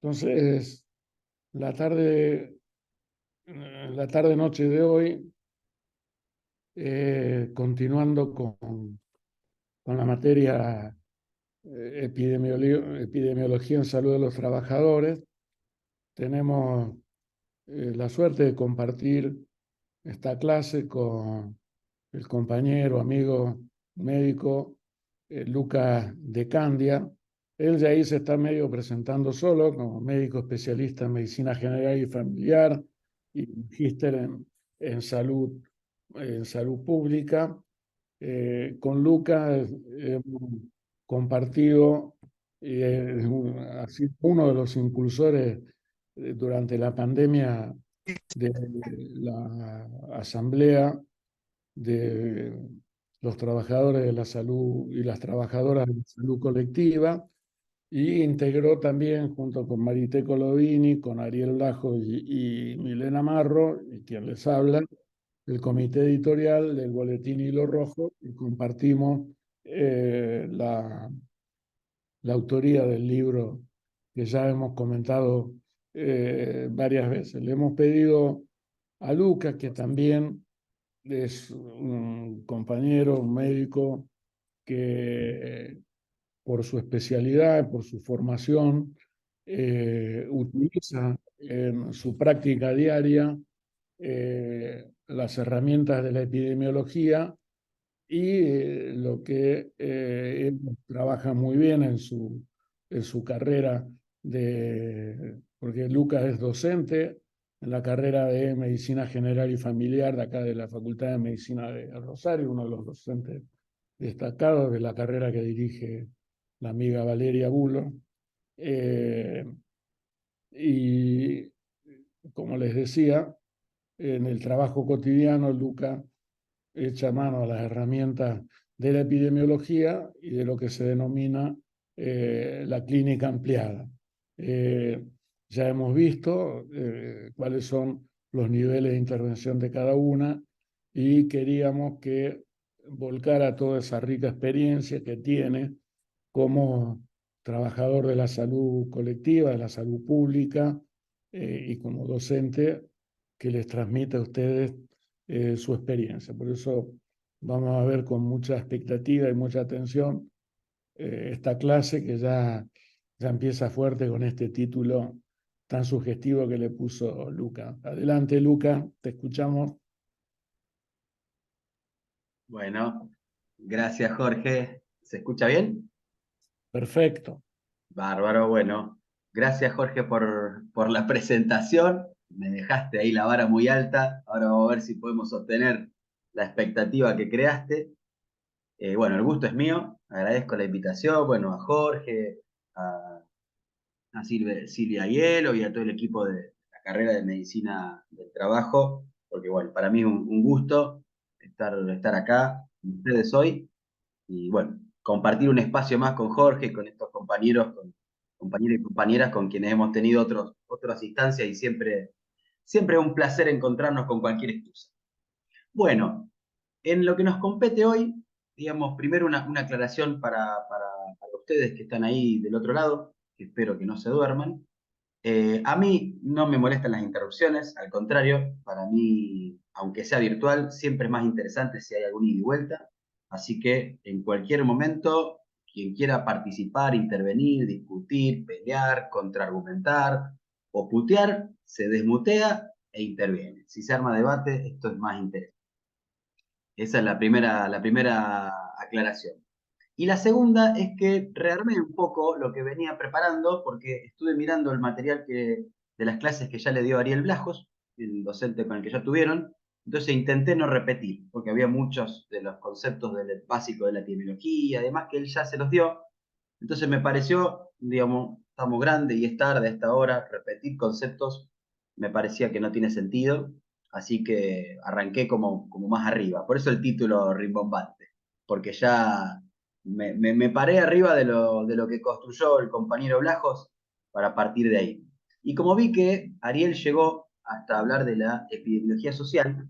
Entonces, la tarde, noche de hoy, continuando con la materia epidemiología en salud de los trabajadores, tenemos la suerte de compartir esta clase con el compañero, amigo médico Lucas de Candia. Él ya ahí se está medio presentando solo como médico especialista en medicina general y familiar y magíster en salud pública. Con Lucas hemos compartido y ha sido uno de los impulsores durante la pandemia de la asamblea de los trabajadores de la salud y las trabajadoras de la salud colectiva, y integró también, junto con Marité Colovini, con Ariel Lajo y Milena Marro, y quien les habla, el comité editorial del Boletín Hilo Rojo, y compartimos la autoría del libro que ya hemos comentado varias veces. Le hemos pedido a Lucas, que también es un compañero, un médico que por su especialidad, por su formación, utiliza en su práctica diaria las herramientas de la epidemiología y lo que él trabaja muy bien en su carrera, porque Lucas es docente en la carrera de Medicina General y Familiar de acá de la Facultad de Medicina de Rosario, uno de los docentes destacados de la carrera que dirige la amiga Valeria Bulo. Eh, y como les decía, en el trabajo cotidiano, Lucas echa mano a las herramientas de la epidemiología y de lo que se denomina la clínica ampliada. Eh, ya hemos visto cuáles son los niveles de intervención de cada una, y queríamos que volcara toda esa rica experiencia que tiene como trabajador de la salud colectiva, de la salud pública, y como docente, que les transmite a ustedes su experiencia. Por eso vamos a ver con mucha expectativa y mucha atención esta clase, que ya empieza fuerte con este título tan sugestivo que le puso Luca. Adelante, Luca, te escuchamos. Bueno, gracias Jorge. ¿Se escucha bien? Perfecto. Bárbaro, bueno. Gracias Jorge por la presentación. Me dejaste ahí la vara muy alta. Ahora vamos a ver si podemos obtener la expectativa que creaste. Bueno, el gusto es mío. Agradezco la invitación, bueno, a Jorge, a Silvia Hielo y a todo el equipo de la carrera de medicina del trabajo, porque bueno, para mí es un gusto estar acá con ustedes hoy. Y bueno, compartir un espacio más con Jorge, con estos compañeros, con compañeros y compañeras con quienes hemos tenido otras instancias, y siempre es un placer encontrarnos con cualquier excusa. Bueno, en lo que nos compete hoy, digamos, primero una aclaración para ustedes que están ahí del otro lado, que espero que no se duerman. A mí no me molestan las interrupciones, al contrario, para mí, aunque sea virtual, siempre es más interesante si hay algún ida y vuelta. Así que en cualquier momento, quien quiera participar, intervenir, discutir, pelear, contraargumentar o putear, se desmutea e interviene. Si se arma debate, esto es más interesante. Esa es la primera aclaración. Y la segunda es que rearmé un poco lo que venía preparando, porque estuve mirando el material de las clases que ya le dio Ariel Blajos, el docente con el que ya tuvieron. Entonces intenté no repetir, porque había muchos de los conceptos básicos de la epidemiología, además que él ya se los dio. Entonces me pareció, digamos, estamos grandes y es tarde a esta hora, repetir conceptos me parecía que no tiene sentido, así que arranqué como más arriba. Por eso el título rimbombante, porque ya me paré arriba de lo que construyó el compañero Blajos para partir de ahí. Y como vi que Ariel llegó hasta hablar de la epidemiología social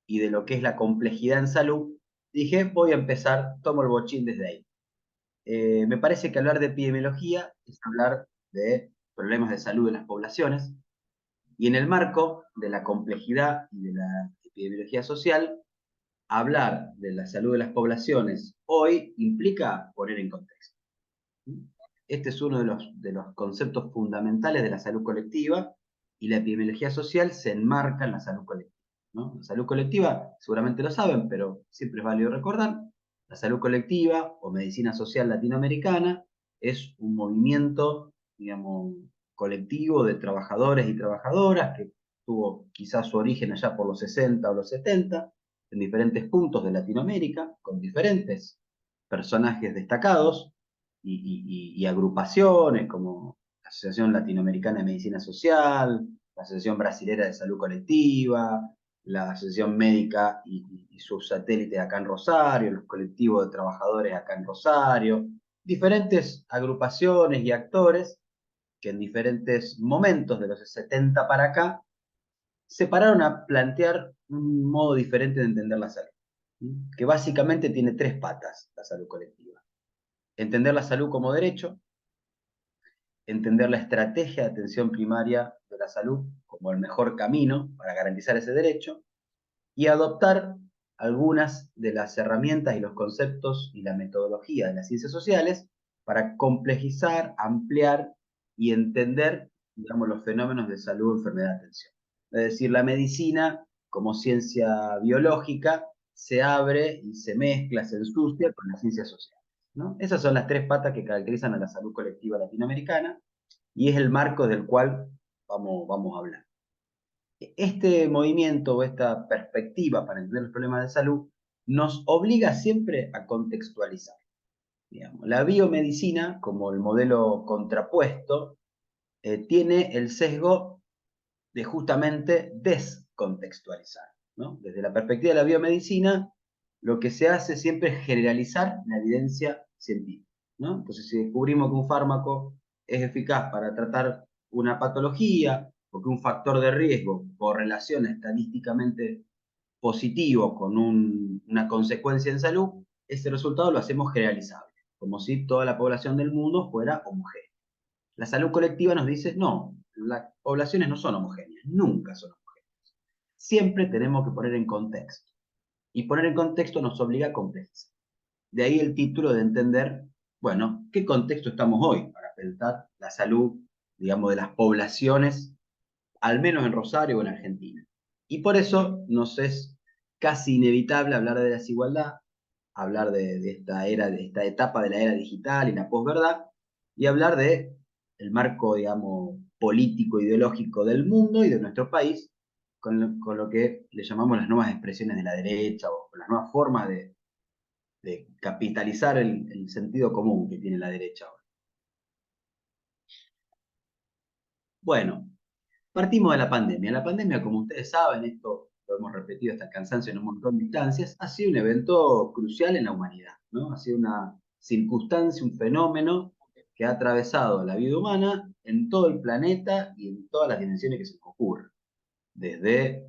y de lo que es la complejidad en salud, dije, voy a empezar, tomo el bochín desde ahí. Me parece que hablar de epidemiología es hablar de problemas de salud de las poblaciones, y en el marco de la complejidad y de la epidemiología social, hablar de la salud de las poblaciones hoy implica poner en contexto. Este es uno de los conceptos fundamentales de la salud colectiva, y la epidemiología social se enmarca en la salud colectiva, ¿no? La salud colectiva, seguramente lo saben, pero siempre es válido recordar, la salud colectiva o medicina social latinoamericana es un movimiento, digamos, colectivo de trabajadores y trabajadoras que tuvo quizás su origen allá por los 60 o los 70, en diferentes puntos de Latinoamérica, con diferentes personajes destacados, y agrupaciones como la Asociación Latinoamericana de Medicina Social, la Asociación Brasilera de Salud Colectiva, la Asociación Médica y sus satélites acá en Rosario, los colectivos de trabajadores acá en Rosario, diferentes agrupaciones y actores que en diferentes momentos de los 70 para acá se pararon a plantear un modo diferente de entender la salud, que básicamente tiene tres patas, la salud colectiva. Entender la salud como derecho, entender la estrategia de atención primaria de la salud como el mejor camino para garantizar ese derecho, y adoptar algunas de las herramientas y los conceptos y la metodología de las ciencias sociales para complejizar, ampliar y entender, digamos, los fenómenos de salud, enfermedad, atención. Es decir, la medicina como ciencia biológica se abre y se mezcla, se ensucia con las ciencias sociales, ¿no? Esas son las tres patas que caracterizan a la salud colectiva latinoamericana, y es el marco del cual vamos a hablar. Este movimiento o esta perspectiva para entender los problemas de salud nos obliga siempre a contextualizar. Digamos. La biomedicina, como el modelo contrapuesto, tiene el sesgo de justamente descontextualizar, ¿no? Desde la perspectiva de la biomedicina, lo que se hace siempre es generalizar la evidencia científica, ¿no? Entonces, si descubrimos que un fármaco es eficaz para tratar una patología, o que un factor de riesgo correlaciona estadísticamente positivo con una consecuencia en salud, ese resultado lo hacemos generalizable, como si toda la población del mundo fuera homogénea. La salud colectiva nos dice, no, las poblaciones no son homogéneas, nunca son homogéneas. Siempre tenemos que poner en contexto. Y poner en contexto nos obliga a complejizar. De ahí el título de entender, bueno, ¿qué contexto estamos hoy para pensar la salud, digamos, de las poblaciones, al menos en Rosario o en Argentina? Y por eso nos es casi inevitable hablar de desigualdad, hablar de esta era, de esta etapa de la era digital y la posverdad, y hablar de el marco, digamos, político, ideológico del mundo y de nuestro país, con lo que le llamamos las nuevas expresiones de la derecha o las nuevas formas de capitalizar el sentido común que tiene la derecha ahora. Bueno, partimos de la pandemia. La pandemia, como ustedes saben, esto lo hemos repetido hasta el cansancio en un montón de instancias, ha sido un evento crucial en la humanidad, ¿no? Ha sido una circunstancia, un fenómeno que ha atravesado la vida humana en todo el planeta y en todas las dimensiones que se nos ocurran. Desde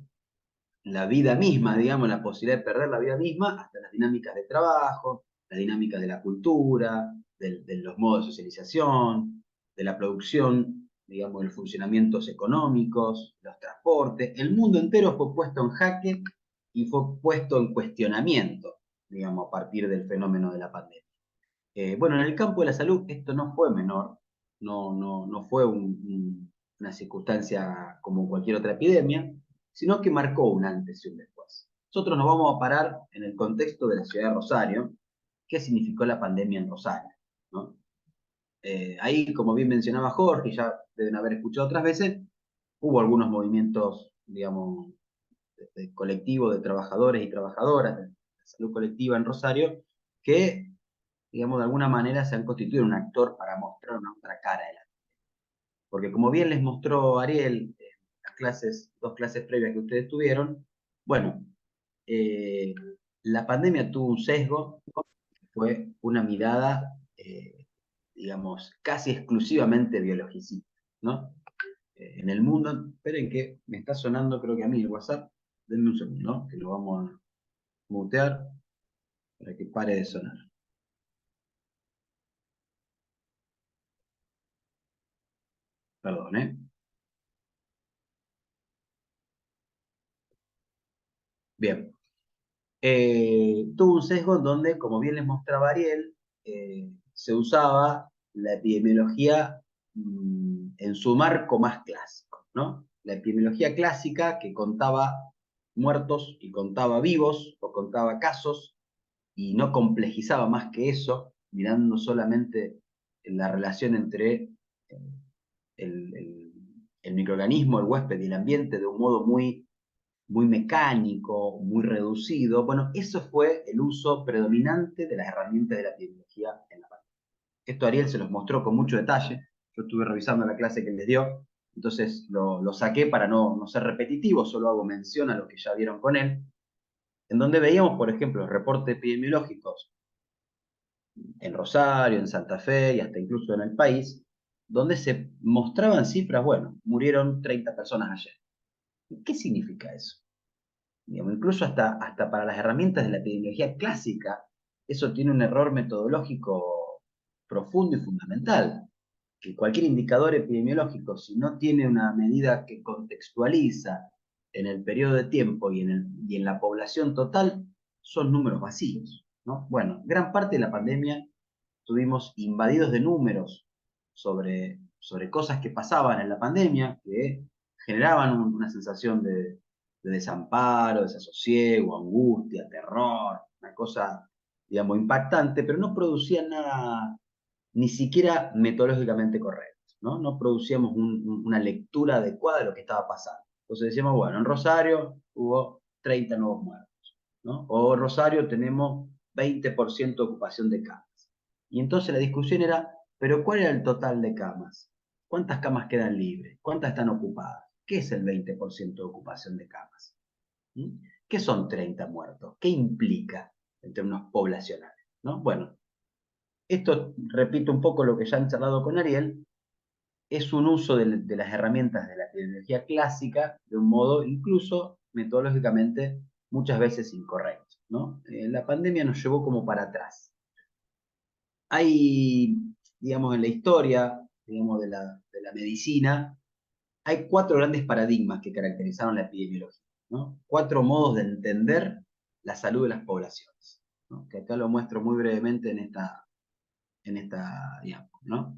la vida misma, digamos, la posibilidad de perder la vida misma, hasta las dinámicas de trabajo, las dinámicas de la cultura, de los modos de socialización, de la producción, digamos, los funcionamientos económicos, los transportes. El mundo entero fue puesto en jaque y fue puesto en cuestionamiento, digamos, a partir del fenómeno de la pandemia. Bueno, en el campo de la salud esto no fue menor, no fue una circunstancia como cualquier otra epidemia, sino que marcó un antes y un después. Nosotros nos vamos a parar en el contexto de la ciudad de Rosario. ¿Qué significó la pandemia en Rosario? ¿No? Ahí, como bien mencionaba Jorge, ya deben haber escuchado otras veces, hubo algunos movimientos, digamos, de colectivos de trabajadores y trabajadoras de la salud colectiva en Rosario, que, digamos, de alguna manera se han constituido en un actor para mostrar una otra cara de la. Porque como bien les mostró Ariel en las clases, dos clases previas que ustedes tuvieron, bueno, eh, la pandemia tuvo un sesgo, que fue una mirada, digamos, casi exclusivamente biologicista, ¿no? En el mundo, esperen que me está sonando, creo que a mí el WhatsApp, denme un segundo, ¿no? Que lo vamos a mutear para que pare de sonar. Perdón, ¿eh? Bien. Tuvo un sesgo en donde, como bien les mostraba Ariel, se usaba la epidemiología en su marco más clásico, ¿no? La epidemiología clásica que contaba muertos y contaba vivos o contaba casos y no complejizaba más que eso, mirando solamente la relación entre el, el- el microorganismo, el huésped y el ambiente de un modo muy mecánico, muy reducido. Bueno, eso fue el uso predominante de las herramientas de la epidemiología en la pandemia. Esto Ariel se los mostró con mucho detalle. Yo estuve revisando la clase que les dio, entonces lo saqué para no ser repetitivo, solo hago mención a lo que ya vieron con él, en donde veíamos, por ejemplo, reportes epidemiológicos en Rosario, en Santa Fe y hasta incluso en el país, donde se mostraban cifras, bueno, murieron 30 personas ayer. ¿Qué significa eso? Digamos, incluso hasta para las herramientas de la epidemiología clásica, eso tiene un error metodológico profundo y fundamental, que cualquier indicador epidemiológico, si no tiene una medida que contextualiza en el periodo de tiempo y en la población total, son números vacíos, ¿no? Bueno, gran parte de la pandemia estuvimos invadidos de números sobre cosas que pasaban en la pandemia, que generaban una sensación de desamparo, desasosiego, angustia, terror, una cosa, digamos, impactante, pero no producían nada ni siquiera metodológicamente correcto, ¿no? No producíamos una lectura adecuada de lo que estaba pasando. Entonces decíamos, bueno, en Rosario hubo 30 nuevos muertos, ¿no? O en Rosario tenemos 20% de ocupación de camas. Y entonces la discusión era, ¿pero cuál era el total de camas? ¿Cuántas camas quedan libres? ¿Cuántas están ocupadas? ¿Qué es el 20% de ocupación de camas? ¿Mm? ¿Qué son 30 muertos? ¿Qué implica en términos poblacionales? ¿No? Bueno, esto, repito un poco lo que ya han charlado con Ariel, es un uso de las herramientas de la epidemiología clásica de un modo incluso metodológicamente muchas veces incorrecto, ¿no? La pandemia nos llevó como para atrás. Hay, digamos, en la historia, digamos, de la medicina, hay cuatro grandes paradigmas que caracterizaron la epidemiología, ¿no? Cuatro modos de entender la salud de las poblaciones, ¿no? Que acá lo muestro muy brevemente en esta diapo, ¿no?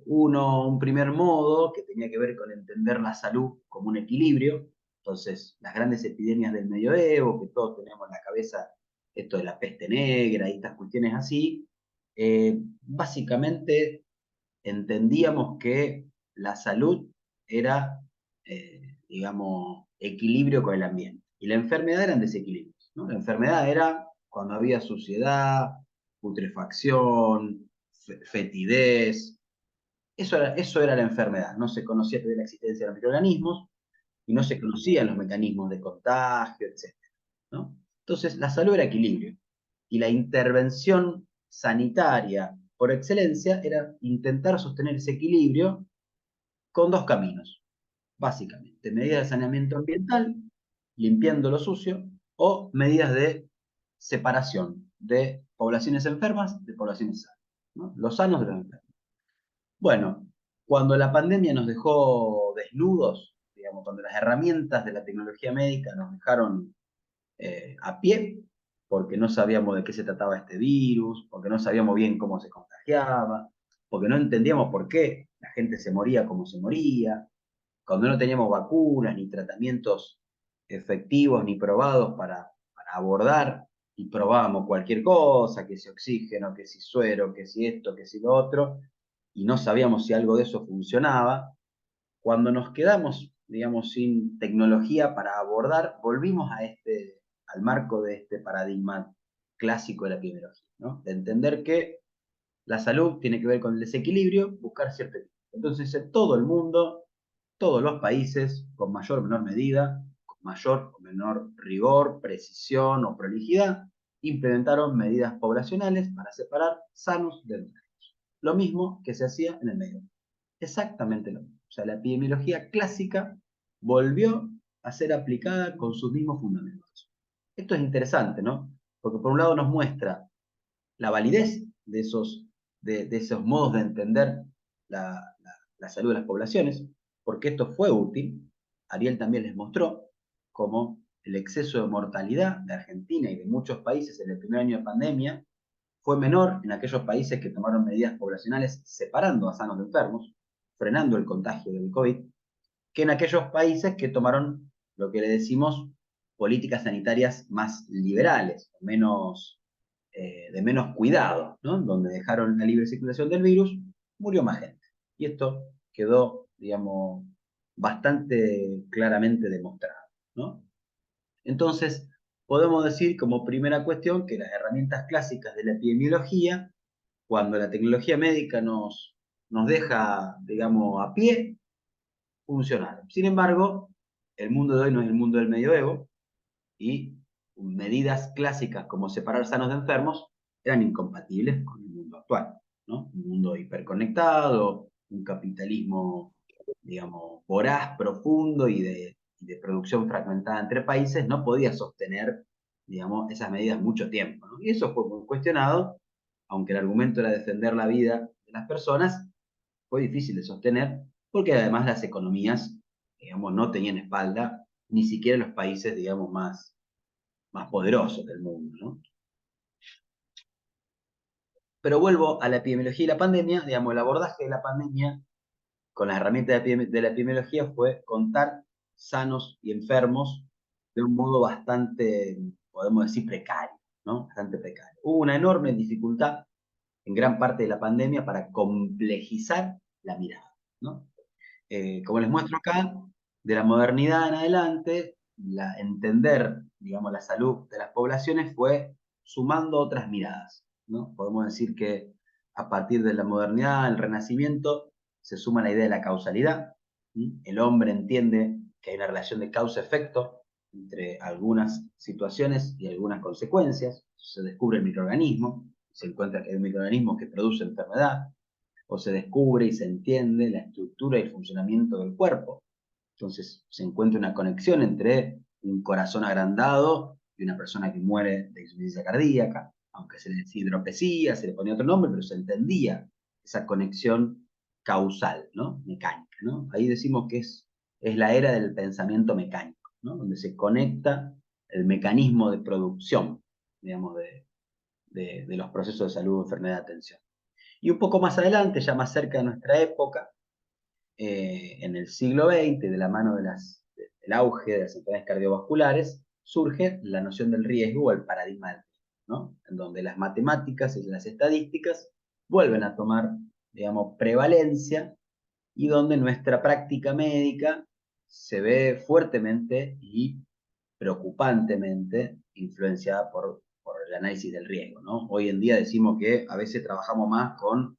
Un primer modo que tenía que ver con entender la salud como un equilibrio. Entonces, las grandes epidemias del medioevo, que todos tenemos en la cabeza esto de la peste negra y estas cuestiones así, básicamente entendíamos que la salud era, digamos, equilibrio con el ambiente. Y la enfermedad eran desequilibrios, ¿no? La enfermedad era cuando había suciedad, putrefacción, fetidez. Eso era la enfermedad. No se conocía todavía la existencia de los microorganismos y no se conocían los mecanismos de contagio, etcétera, ¿no? Entonces, la salud era equilibrio. Y la intervención sanitaria por excelencia era intentar sostener ese equilibrio con dos caminos, básicamente. Medidas de saneamiento ambiental, limpiando lo sucio, o medidas de separación de poblaciones enfermas de poblaciones sanas, ¿no? Los sanos de los enfermos. Bueno, cuando la pandemia nos dejó desnudos, digamos, cuando las herramientas de la tecnología médica nos dejaron a pie, porque no sabíamos de qué se trataba este virus, porque no sabíamos bien cómo se contagiaba, porque no entendíamos por qué la gente se moría como se moría, cuando no teníamos vacunas ni tratamientos efectivos ni probados para abordar y probábamos cualquier cosa, que si oxígeno, que si suero, que si esto, que si lo otro, y no sabíamos si algo de eso funcionaba. Cuando nos quedamos, digamos, sin tecnología para abordar, volvimos al marco de este paradigma clásico de la epidemiología, ¿no? De entender que la salud tiene que ver con el desequilibrio, buscar cierto equilibrio. Entonces, en todo el mundo, todos los países, con mayor o menor medida, con mayor o menor rigor, precisión o prolijidad, implementaron medidas poblacionales para separar sanos de enfermos. Lo mismo que se hacía en el medio. Exactamente lo mismo. O sea, la epidemiología clásica volvió a ser aplicada con sus mismos fundamentos. Esto es interesante, ¿no? Porque por un lado nos muestra la validez de esos modos de entender la, la salud de las poblaciones, porque esto fue útil. Ariel también les mostró cómo el exceso de mortalidad de Argentina y de muchos países en el primer año de pandemia fue menor en aquellos países que tomaron medidas poblacionales separando a sanos de enfermos, frenando el contagio del COVID, que en aquellos países que tomaron lo que le decimos políticas sanitarias más liberales, de menos cuidado, ¿no? Donde dejaron la libre circulación del virus, murió más gente. Y esto quedó, digamos, bastante claramente demostrado, ¿no? Entonces, podemos decir como primera cuestión que las herramientas clásicas de la epidemiología, cuando la tecnología médica nos deja, digamos, a pie, funcionaron. Sin embargo, el mundo de hoy no es el mundo del medioevo y medidas clásicas como separar sanos de enfermos eran incompatibles con el mundo actual, ¿no? Un mundo hiperconectado, un capitalismo, digamos, voraz, profundo y de producción fragmentada entre países, no podía sostener, digamos, esas medidas mucho tiempo, ¿no? Y eso fue muy cuestionado, aunque el argumento era defender la vida de las personas, fue difícil de sostener, porque además las economías, digamos, no tenían espalda, ni siquiera en los países, digamos, más poderosos del mundo, ¿no? Pero vuelvo a la epidemiología y la pandemia, digamos, el abordaje de la pandemia con las herramientas de la epidemiología fue contar sanos y enfermos de un modo bastante, podemos decir, precario, ¿no? Bastante precario. Hubo una enorme dificultad en gran parte de la pandemia para complejizar la mirada, ¿no? Como les muestro acá, de la modernidad en adelante, entender, digamos, la salud de las poblaciones fue sumando otras miradas, ¿no? Podemos decir que a partir de la modernidad, el Renacimiento, se suma la idea de la causalidad. ¿Sí? El hombre entiende que hay una relación de causa-efecto entre algunas situaciones y algunas consecuencias. Se descubre el microorganismo, se encuentra que hay un microorganismo que produce enfermedad, o se descubre y se entiende la estructura y el funcionamiento del cuerpo. Entonces se encuentra una conexión entre un corazón agrandado y una persona que muere de insuficiencia cardíaca, aunque se le decía hidropesía, se le ponía otro nombre, pero se entendía esa conexión causal, ¿no? Mecánica, ¿no? Ahí decimos que es la era del pensamiento mecánico, ¿no? Donde se conecta el mecanismo de producción, digamos, de los procesos de salud, enfermedad, atención. Y un poco más adelante, ya más cerca de nuestra época, en el siglo XX, de la mano del auge de las enfermedades cardiovasculares, surge la noción del riesgo o el paradigma del riesgo, ¿no? En donde las matemáticas y las estadísticas vuelven a tomar, digamos, prevalencia y donde nuestra práctica médica se ve fuertemente y preocupantemente influenciada por el análisis del riesgo, ¿no? Hoy en día decimos que a veces trabajamos más con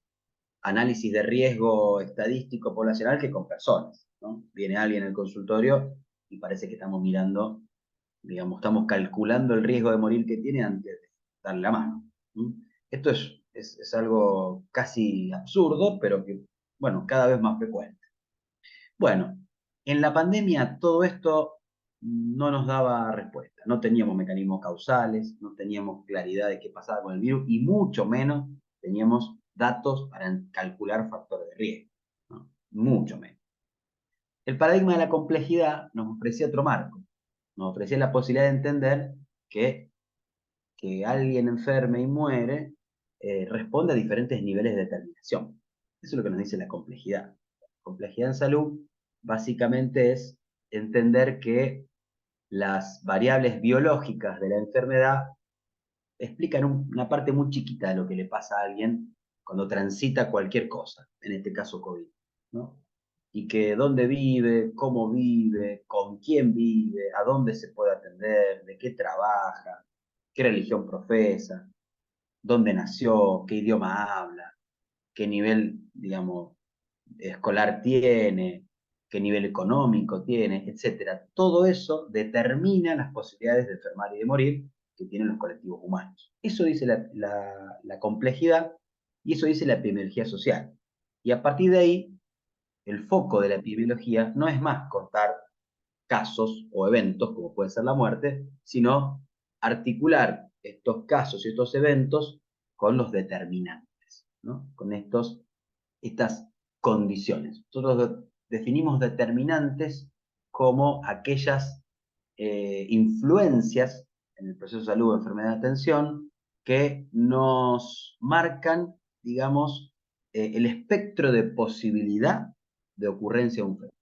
análisis de riesgo estadístico poblacional que con personas, ¿no? Viene alguien al consultorio y parece que estamos mirando, digamos, estamos calculando el riesgo de morir que tiene antes de darle la mano. ¿Sí? Esto es algo casi absurdo, pero que, bueno, cada vez más frecuente. Bueno, en la pandemia todo esto no nos daba respuesta, no teníamos mecanismos causales, no teníamos claridad de qué pasaba con el virus y mucho menos teníamos datos para calcular factores de riesgo, ¿no? Mucho menos. El paradigma de la complejidad nos ofrecía otro marco, nos ofrecía la posibilidad de entender que alguien enferme y muere responde a diferentes niveles de determinación. Eso es lo que nos dice la complejidad. La complejidad en salud básicamente es entender que las variables biológicas de la enfermedad explican una parte muy chiquita de lo que le pasa a alguien cuando transita cualquier cosa, en este caso COVID, ¿no? Y que dónde vive, cómo vive, con quién vive, a dónde se puede atender, de qué trabaja, qué religión profesa, dónde nació, qué idioma habla, qué nivel, digamos, escolar tiene, qué nivel económico tiene, etcétera. Todo eso determina las posibilidades de enfermar y de morir que tienen los colectivos humanos. Eso dice la complejidad y eso dice la epidemiología social. Y a partir de ahí, el foco de la epidemiología no es más contar casos o eventos, como puede ser la muerte, sino articular estos casos y estos eventos con los determinantes, ¿no? Con estas condiciones. Nosotros definimos determinantes como aquellas influencias en el proceso de salud o enfermedad de atención que nos marcan, digamos, el espectro de posibilidad de ocurrencia de un fenómeno.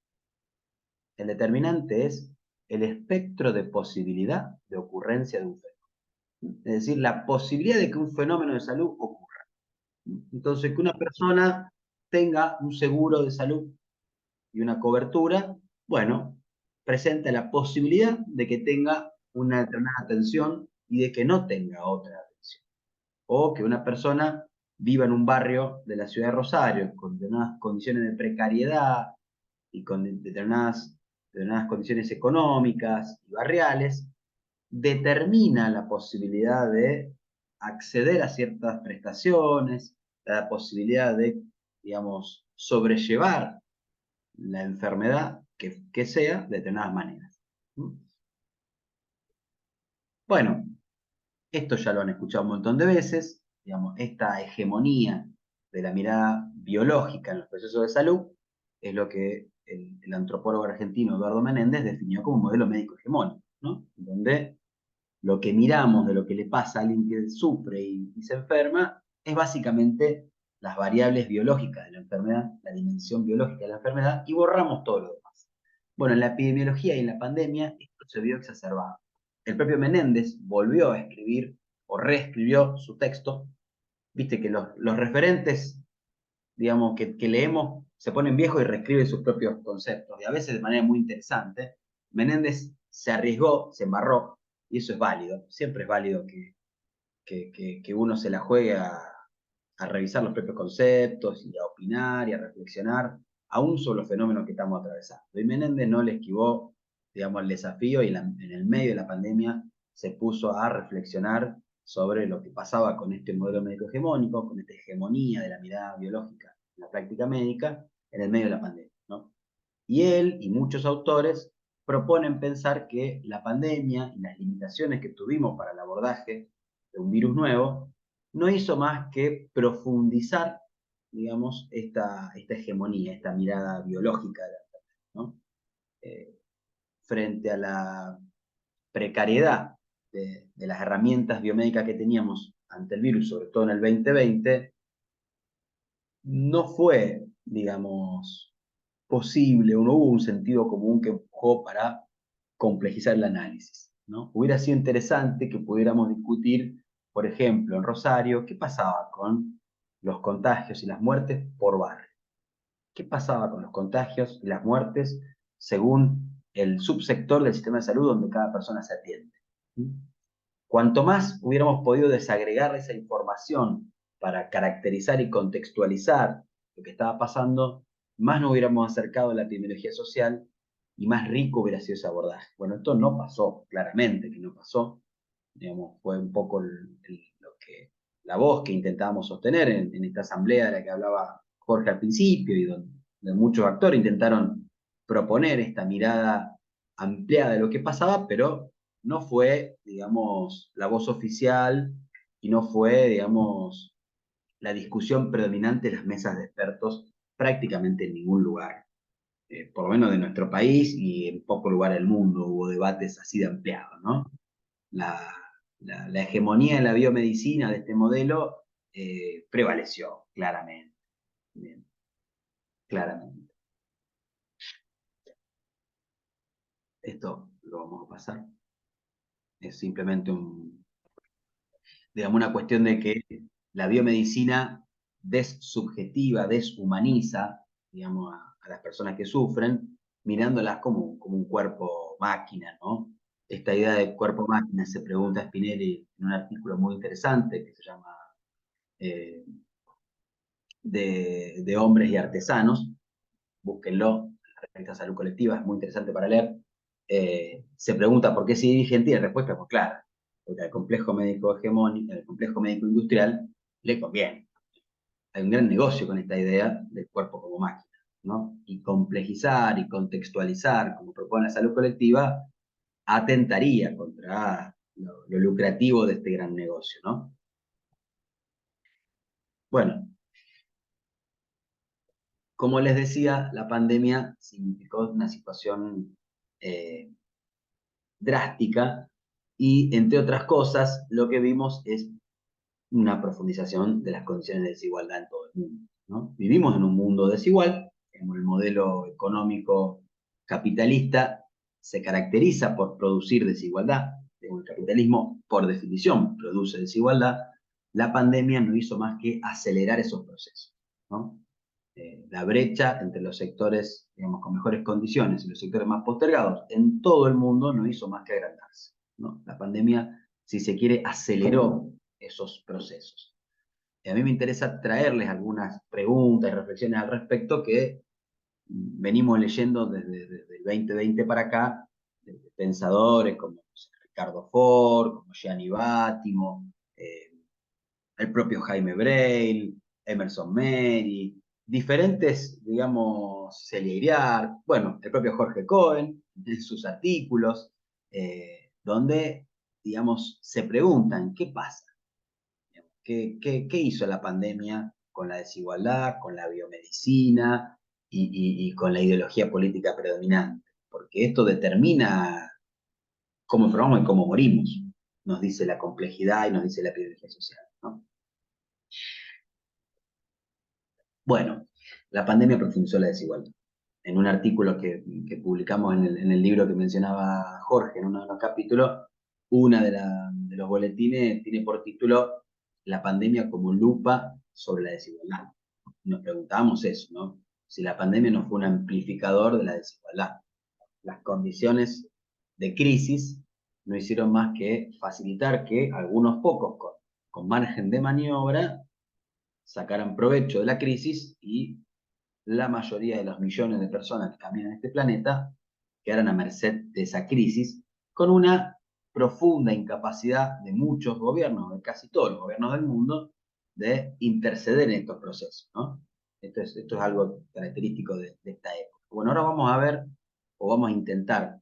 El determinante es el espectro de posibilidad de ocurrencia de un fenómeno. Es decir, la posibilidad de que un fenómeno de salud ocurra. Entonces, que una persona tenga un seguro de salud y una cobertura, bueno, presenta la posibilidad de que tenga una determinada atención y de que no tenga otra atención. O que una persona viva en un barrio de la ciudad de Rosario con determinadas condiciones de precariedad y con determinadas condiciones económicas y barriales, determina la posibilidad de acceder a ciertas prestaciones, la posibilidad de, digamos, sobrellevar la enfermedad que sea de determinadas maneras. Bueno, esto ya lo han escuchado un montón de veces, digamos, esta hegemonía de la mirada biológica en los procesos de salud es lo que el antropólogo argentino Eduardo Menéndez definió como modelo médico hegemónico, ¿no? Donde lo que miramos de lo que le pasa a alguien que sufre y se enferma es básicamente las variables biológicas de la enfermedad, la dimensión biológica de la enfermedad, y borramos todo lo demás. Bueno, en la epidemiología y en la pandemia esto se vio exacerbado. El propio Menéndez volvió a escribir o reescribió su texto. Viste que los referentes, digamos, que leemos se ponen viejos y reescriben sus propios conceptos, y a veces de manera muy interesante. Menéndez se arriesgó, se embarró, y eso es válido. Siempre es válido que uno se la juegue a revisar los propios conceptos y a opinar y a reflexionar aún sobre los fenómenos que estamos atravesando. Y Menéndez no le esquivó, digamos, el desafío y en el medio de la pandemia se puso a reflexionar sobre lo que pasaba con este modelo médico hegemónico, con esta hegemonía de la mirada biológica en la práctica médica en el medio de la pandemia, ¿no? Y él y muchos autores proponen pensar que la pandemia y las limitaciones que tuvimos para el abordaje de un virus nuevo no hizo más que profundizar, digamos, esta hegemonía, esta mirada biológica de la enfermedad, ¿no? Frente a la precariedad de las herramientas biomédicas que teníamos ante el virus, sobre todo en el 2020, no fue, digamos, posible o no hubo un sentido común que empujó para complejizar el análisis, ¿no? Hubiera sido interesante que pudiéramos discutir, por ejemplo, en Rosario, qué pasaba con los contagios y las muertes por barrio. ¿Qué pasaba con los contagios y las muertes según el subsector del sistema de salud donde cada persona se atiende? Cuanto más hubiéramos podido desagregar esa información para caracterizar y contextualizar lo que estaba pasando, más nos hubiéramos acercado a la epidemiología social y más rico hubiera sido ese abordaje. Bueno, esto no pasó, claramente que no pasó. Digamos, fue un poco la voz que intentábamos sostener en esta asamblea de la que hablaba Jorge al principio y donde muchos actores intentaron proponer esta mirada ampliada de lo que pasaba, pero no fue, digamos, la voz oficial y no fue, digamos, la discusión predominante en las mesas de expertos prácticamente en ningún lugar, por lo menos de nuestro país y en poco lugar del mundo hubo debates así de ampliados, ¿no? La, la hegemonía de la biomedicina de este modelo prevaleció claramente. Bien, claramente. Esto lo vamos a pasar. Es simplemente digamos, una cuestión de que la biomedicina dessubjetiva, deshumaniza, digamos, a las personas que sufren, mirándolas como un cuerpo máquina, ¿no? Esta idea de cuerpo máquina se pregunta Spinelli en un artículo muy interesante que se llama de hombres y artesanos, búsquenlo, la revista Salud Colectiva, es muy interesante para leer. Se pregunta por qué sigue vigente y la respuesta es muy clara, porque al complejo médico hegemónico, al complejo médico industrial, le conviene. Hay un gran negocio con esta idea del cuerpo como máquina, ¿no? Y complejizar y contextualizar, como propone la salud colectiva, atentaría contra lo lucrativo de este gran negocio, ¿no? Bueno, como les decía, la pandemia significó una situación eh, drástica y, entre otras cosas, lo que vimos es una profundización de las condiciones de desigualdad en todo el mundo, ¿no? Vivimos en un mundo desigual, en el modelo económico capitalista se caracteriza por producir desigualdad. El capitalismo, por definición, produce desigualdad. La pandemia no hizo más que acelerar esos procesos, ¿no? La brecha entre los sectores, digamos, con mejores condiciones y los sectores más postergados en todo el mundo no hizo más que agrandarse, ¿no? La pandemia, si se quiere, aceleró esos procesos. Y a mí me interesa traerles algunas preguntas y reflexiones al respecto que venimos leyendo desde el 2020 para acá, de pensadores como Ricardo Ford, como Gianni Bátimo, el propio Jaime Breil, Emerson Meri, diferentes, digamos, Celia Iriart, bueno, el propio Jorge Cohen, en sus artículos, donde, digamos, se preguntan, ¿qué pasa? ¿Qué hizo la pandemia con la desigualdad, con la biomedicina y con la ideología política predominante? Porque esto determina cómo probamos y cómo morimos, nos dice la complejidad y nos dice la epidemiología social, ¿no? Bueno, la pandemia profundizó la desigualdad. En un artículo que publicamos en el libro que mencionaba Jorge, en uno de los capítulos, una de los boletines tiene por título La pandemia como lupa sobre la desigualdad. Nos preguntábamos eso, ¿no? Si la pandemia no fue un amplificador de la desigualdad. Las condiciones de crisis no hicieron más que facilitar que algunos pocos con margen de maniobra sacaran provecho de la crisis y la mayoría de los millones de personas que caminan este planeta quedaron a merced de esa crisis, con una profunda incapacidad de muchos gobiernos, de casi todos los gobiernos del mundo, de interceder en estos procesos, ¿no? Esto es algo característico de esta época. Bueno, ahora vamos a ver, o vamos a intentar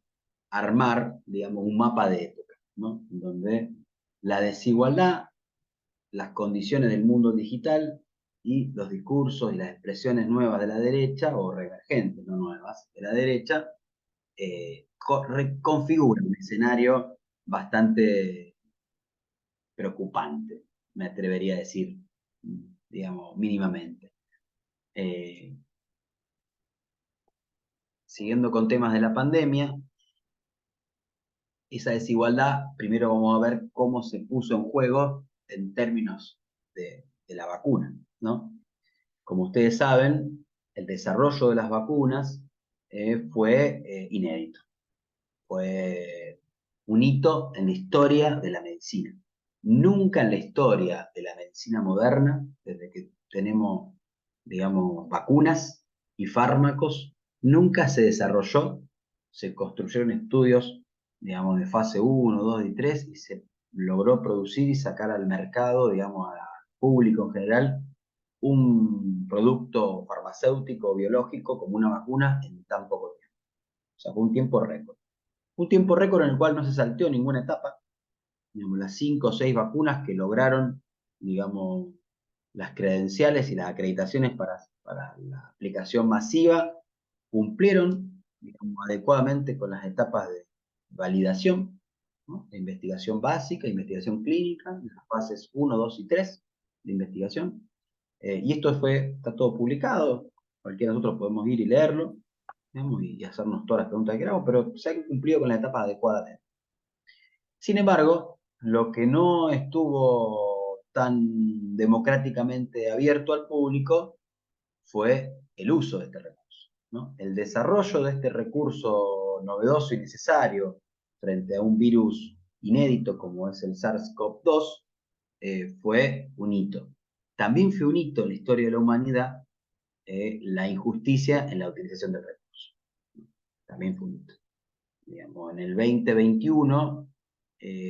armar, digamos, un mapa de época, ¿no? Donde la desigualdad, las condiciones del mundo digital y los discursos y las expresiones nuevas de la derecha, o reemergentes, no nuevas, de la derecha, configuran un escenario bastante preocupante, me atrevería a decir, digamos, mínimamente. Siguiendo con temas de la pandemia, esa desigualdad, primero vamos a ver cómo se puso en juego en términos de la vacuna, ¿no? Como ustedes saben, el desarrollo de las vacunas fue inédito. Fue un hito en la historia de la medicina. Nunca en la historia de la medicina moderna, desde que tenemos, digamos, vacunas y fármacos, nunca se desarrolló, se construyeron estudios, digamos, de fase 1, 2 y 3 y se logró producir y sacar al mercado, digamos, al público en general, un producto farmacéutico o biológico como una vacuna en tan poco tiempo. O sea, fue un tiempo récord. Un tiempo récord en el cual no se salteó ninguna etapa. Digamos, las 5 o 6 vacunas que lograron, digamos, las credenciales y las acreditaciones para la aplicación masiva cumplieron, digamos, adecuadamente con las etapas de validación, ¿no? De investigación básica, investigación clínica, las fases 1, 2 y 3 de investigación. Y esto está todo publicado, cualquiera de nosotros podemos ir y leerlo, digamos, y hacernos todas las preguntas que queramos, pero se ha cumplido con la etapa adecuadamente. Sin embargo, lo que no estuvo tan democráticamente abierto al público fue el uso de este recurso, ¿no? El desarrollo de este recurso novedoso y necesario frente a un virus inédito como es el SARS-CoV-2 fue un hito. También fue un hito en la historia de la humanidad la injusticia en la utilización del recurso. También fue un hito. Digamos, en el 2021,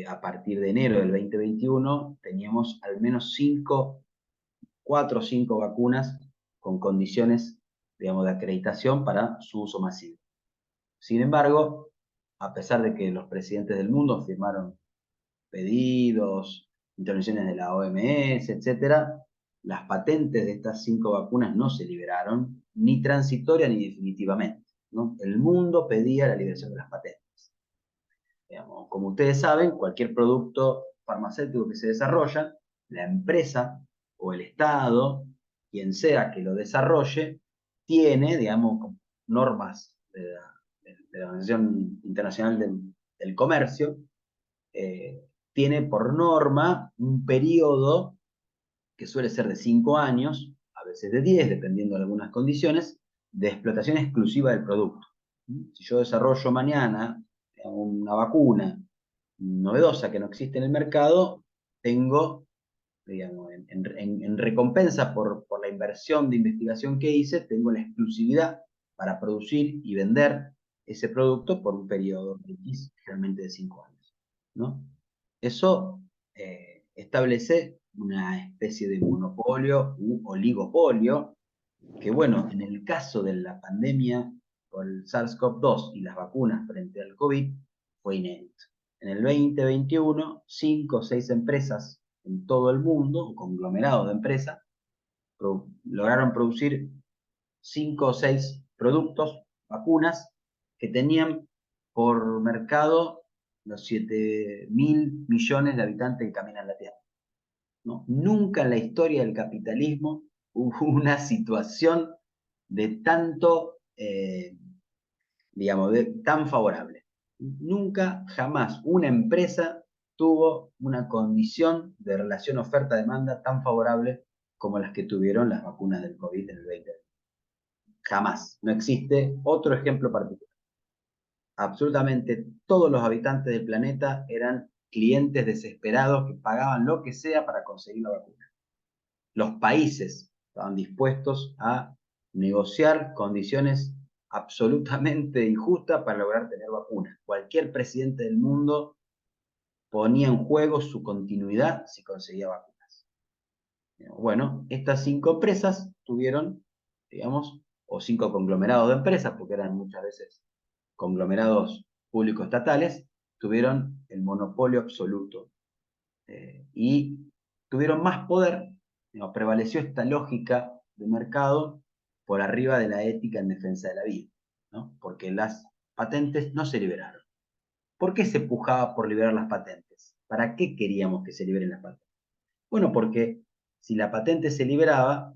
a partir de enero del 2021, teníamos al menos 4 o 5 vacunas con condiciones, digamos, de acreditación para su uso masivo. Sin embargo, a pesar de que los presidentes del mundo firmaron pedidos, intervenciones de la OMS, etcétera, las patentes de estas 5 vacunas no se liberaron, ni transitoria ni definitivamente, ¿no? El mundo pedía la liberación de las patentes. Digamos, como ustedes saben, cualquier producto farmacéutico que se desarrolla, la empresa o el Estado, quien sea que lo desarrolle, tiene, digamos, normas de la Organización Internacional del Comercio, tiene por norma un periodo que suele ser de 5 años, a veces de 10, dependiendo de algunas condiciones, de explotación exclusiva del producto. Si yo desarrollo mañana una vacuna novedosa que no existe en el mercado, tengo, digamos, en recompensa por la inversión de investigación que hice, tengo la exclusividad para producir y vender ese producto por un periodo X, generalmente de 5 años, ¿no? Eso establece una especie de monopolio u oligopolio que, bueno, en el caso de la pandemia por el SARS-CoV-2 y las vacunas frente al COVID, fue inédito. En el 2021, 5 o 6 empresas en todo el mundo, un conglomerado de empresas, lograron producir 5 o 6 productos, vacunas, que tenían por mercado los 7.000 millones de habitantes que caminan la Tierra, ¿no? Nunca en la historia del capitalismo hubo una situación de tanto, digamos, tan favorable. Nunca, jamás, una empresa tuvo una condición de relación oferta-demanda tan favorable como las que tuvieron las vacunas del COVID en el 2020. Jamás. No existe otro ejemplo particular. Absolutamente todos los habitantes del planeta eran clientes desesperados que pagaban lo que sea para conseguir la vacuna. Los países estaban dispuestos a negociar condiciones absolutamente injustas para lograr tener vacunas. Cualquier presidente del mundo ponía en juego su continuidad si conseguía vacunas. Bueno, estas 5 empresas tuvieron, digamos, o 5 conglomerados de empresas, porque eran muchas veces conglomerados público-estatales, tuvieron el monopolio absoluto y tuvieron más poder. Digamos, prevaleció esta lógica de mercado por arriba de la ética en defensa de la vida, ¿no? Porque las patentes no se liberaron. ¿Por qué se pujaba por liberar las patentes? ¿Para qué queríamos que se liberen las patentes? Bueno, porque si la patente se liberaba,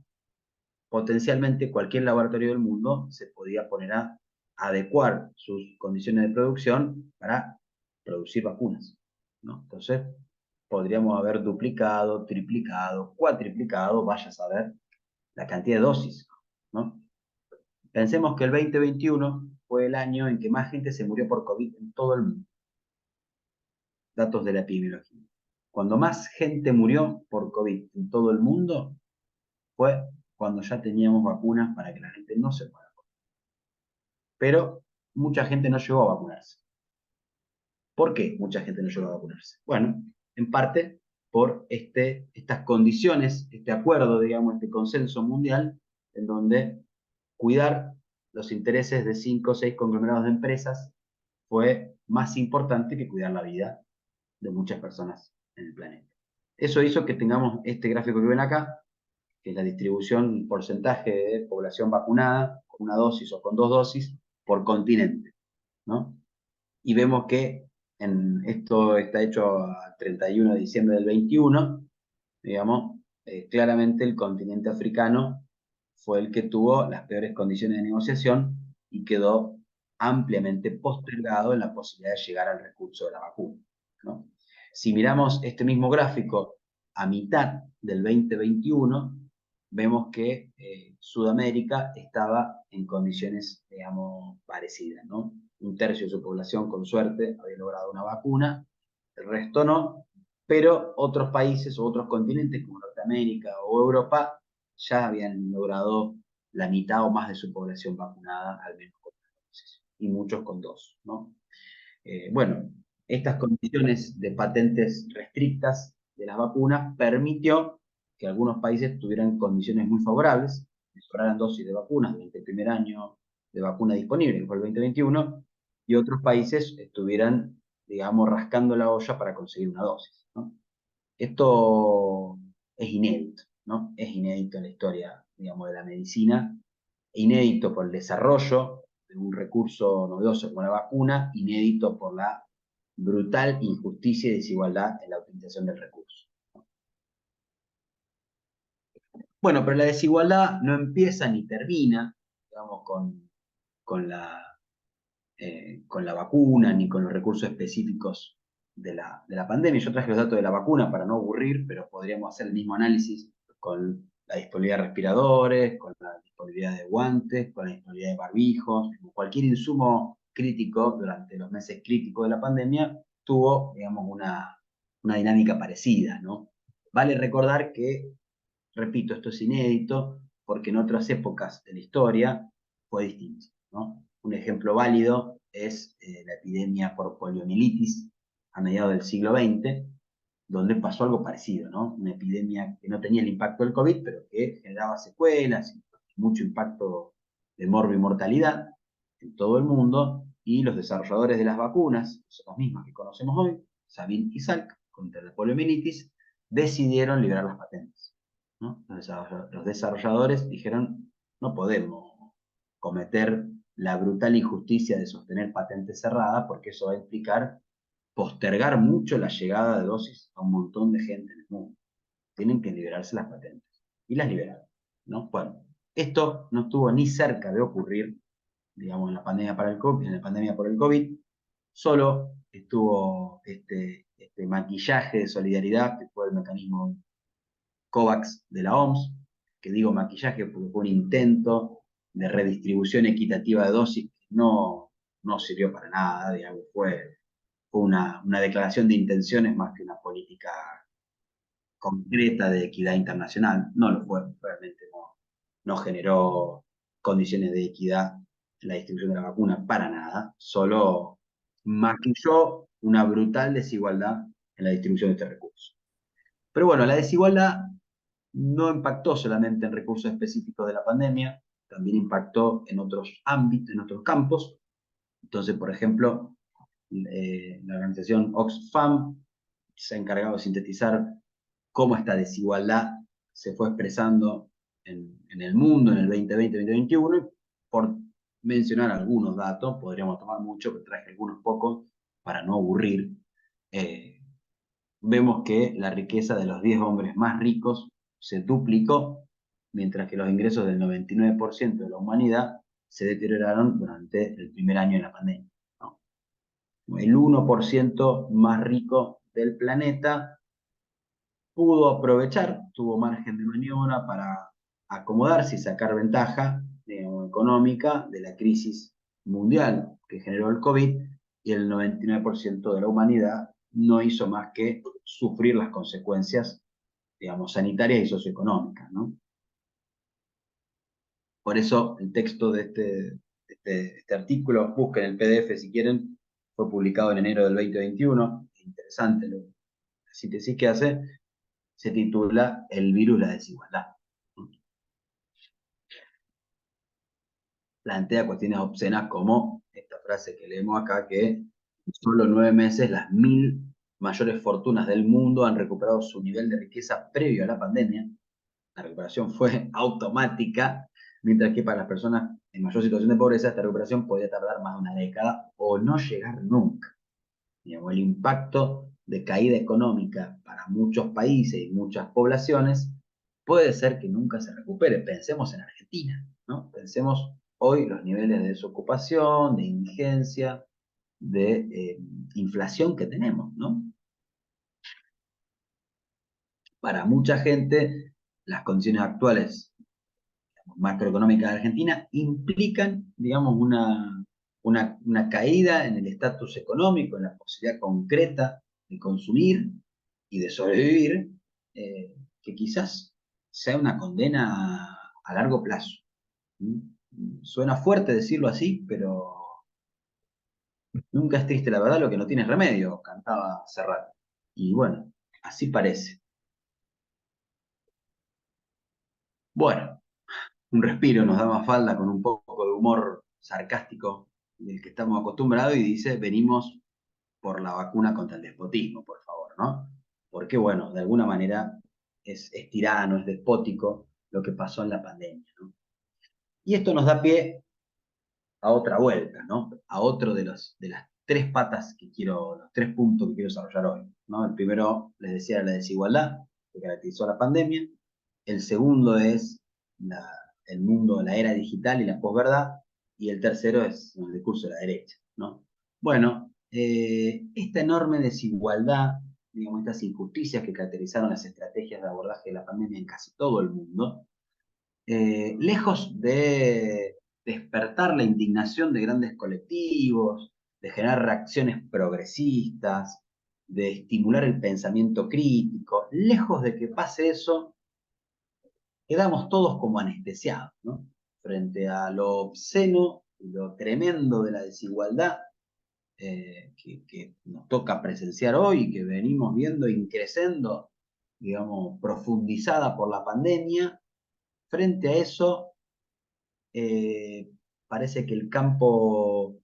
potencialmente cualquier laboratorio del mundo se podía poner a adecuar sus condiciones de producción para producir vacunas, ¿no? Entonces, podríamos haber duplicado, triplicado, cuatriplicado, vaya a saber, la cantidad de dosis, ¿no? Pensemos que el 2021 fue el año en que más gente se murió por COVID en todo el mundo. Datos de la epidemiología. Cuando más gente murió por COVID en todo el mundo fue cuando ya teníamos vacunas para que la gente no se muera. Pero mucha gente no llegó a vacunarse. ¿Por qué mucha gente no llegó a vacunarse? Bueno, en parte por estas condiciones, este acuerdo, digamos, este consenso mundial, en donde cuidar los intereses de 5 o 6 conglomerados de empresas fue más importante que cuidar la vida de muchas personas en el planeta. Eso hizo que tengamos este gráfico que ven acá, que es la distribución porcentaje de población vacunada con una dosis o con 2 dosis por continente, ¿no? Y vemos que esto está hecho a 31 de diciembre del 21, digamos, claramente el continente africano fue el que tuvo las peores condiciones de negociación y quedó ampliamente postergado en la posibilidad de llegar al recurso de la vacuna, ¿no? Si miramos este mismo gráfico a mitad del 2021, vemos que Sudamérica estaba en condiciones, digamos, parecidas, ¿no? Un tercio de su población, con suerte, había logrado una vacuna, el resto no, pero otros países o otros continentes como Norteamérica o Europa ya habían logrado la mitad o más de su población vacunada, al menos con una dosis, y muchos con 2, ¿no? Bueno, estas condiciones de patentes restrictas de las vacunas permitió que algunos países tuvieran condiciones muy favorables, que sobraran dosis de vacunas durante el primer año de vacuna disponible, que fue el 2021, y otros países estuvieran, digamos, rascando la olla para conseguir una dosis, ¿no? Esto es inédito. ¿no? Es inédito en la historia, digamos, de la medicina, inédito por el desarrollo de un recurso novedoso como la vacuna, inédito por la brutal injusticia y desigualdad en la utilización del recurso. Bueno, pero la desigualdad no empieza ni termina, digamos, con la vacuna ni con los recursos específicos de la pandemia. Yo traje los datos de la vacuna para no aburrir, pero podríamos hacer el mismo análisis con la disponibilidad de respiradores, con la disponibilidad de guantes, con la disponibilidad de barbijos, cualquier insumo crítico durante los meses críticos de la pandemia tuvo, digamos, una dinámica parecida, ¿no? Vale recordar que, repito, esto es inédito porque en otras épocas de la historia fue distinto, ¿no? Un ejemplo válido es la epidemia por poliomielitis a mediados del siglo XX, donde pasó algo parecido, ¿no? Una epidemia que no tenía el impacto del COVID, pero que generaba secuelas y mucho impacto de morbo y mortalidad en todo el mundo, y los desarrolladores de las vacunas, son los mismos que conocemos hoy, Sabin y Salk, contra la poliomielitis, decidieron liberar las patentes, ¿no? Los desarrolladores dijeron, no podemos cometer la brutal injusticia de sostener patentes cerradas, porque eso va a implicar postergar mucho la llegada de dosis a un montón de gente en el mundo. Tienen que liberarse las patentes. Y las liberaron, ¿no? Bueno, esto no estuvo ni cerca de ocurrir, digamos, en la pandemia, en la pandemia por el COVID, solo estuvo este maquillaje de solidaridad, que fue el mecanismo COVAX de la OMS, que digo maquillaje porque fue un intento de redistribución equitativa de dosis que no sirvió para nada, digamos, fue una declaración de intenciones más que una política concreta de equidad internacional. No lo fue, realmente no generó condiciones de equidad en la distribución de la vacuna para nada, solo maquilló una brutal desigualdad en la distribución de este recurso. Pero bueno, la desigualdad no impactó solamente en recursos específicos de la pandemia, también impactó en otros ámbitos, en otros campos. Entonces, por ejemplo, la organización Oxfam se ha encargado de sintetizar cómo esta desigualdad se fue expresando en el mundo en el 2020-2021. Y por mencionar algunos datos, podríamos tomar mucho, pero traje algunos pocos para no aburrir. Vemos que la riqueza de los 10 hombres más ricos se duplicó, mientras que los ingresos del 99% de la humanidad se deterioraron durante el primer año de la pandemia, ¿no? El 1% más rico del planeta pudo aprovechar, tuvo margen de maniobra para acomodarse y sacar ventaja, digamos, económica de la crisis mundial que generó el COVID, y el 99% de la humanidad no hizo más que sufrir las consecuencias, digamos, sanitarias y socioeconómicas, ¿no? Por eso el texto de este artículo, busquen el PDF si quieren, fue publicado en enero del 2021, es interesante la síntesis que hace, se titula El virus, la desigualdad. Plantea cuestiones obscenas como esta frase que leemos acá, que en solo 9 meses las 1000 mayores fortunas del mundo han recuperado su nivel de riqueza previo a la pandemia. La recuperación fue automática, mientras que para las personas en mayor situación de pobreza esta recuperación podría tardar más de una década o no llegar nunca. Digamos, el impacto de caída económica para muchos países y muchas poblaciones puede ser que nunca se recupere. Pensemos en Argentina, ¿no? Pensemos hoy los niveles de desocupación, de indigencia, de inflación que tenemos, ¿no? Para mucha gente, las condiciones actuales macroeconómicas de Argentina implican, digamos, una caída en el estatus económico, en la posibilidad concreta de consumir y de sobrevivir, que quizás sea una condena a largo plazo. Suena fuerte decirlo así, pero nunca es triste la verdad, lo que no tiene remedio, cantaba Serrat. Y bueno, así parece. Bueno, un respiro nos da Mafalda con un poco de humor sarcástico del que estamos acostumbrados y dice, venimos por la vacuna contra el despotismo, por favor, ¿no? Porque, bueno, de alguna manera es tirano, es despótico lo que pasó en la pandemia, ¿no? Y esto nos da pie a otra vuelta, ¿no? A otro de las tres patas los tres puntos que quiero desarrollar hoy, ¿no? El primero, les decía, la desigualdad que caracterizó la pandemia. El segundo es el mundo, la era digital y la posverdad. Y el tercero es el discurso de la derecha, ¿no? Bueno, esta enorme desigualdad, digamos, estas injusticias que caracterizaron las estrategias de abordaje de la pandemia en casi todo el mundo, lejos de despertar la indignación de grandes colectivos, de generar reacciones progresistas, de estimular el pensamiento crítico, lejos de que pase eso, quedamos todos como anestesiados, ¿no? Frente a lo obsceno y lo tremendo de la desigualdad que nos toca presenciar hoy y que venimos viendo increciendo, digamos, profundizada por la pandemia. Frente a eso, eh, parece que el campo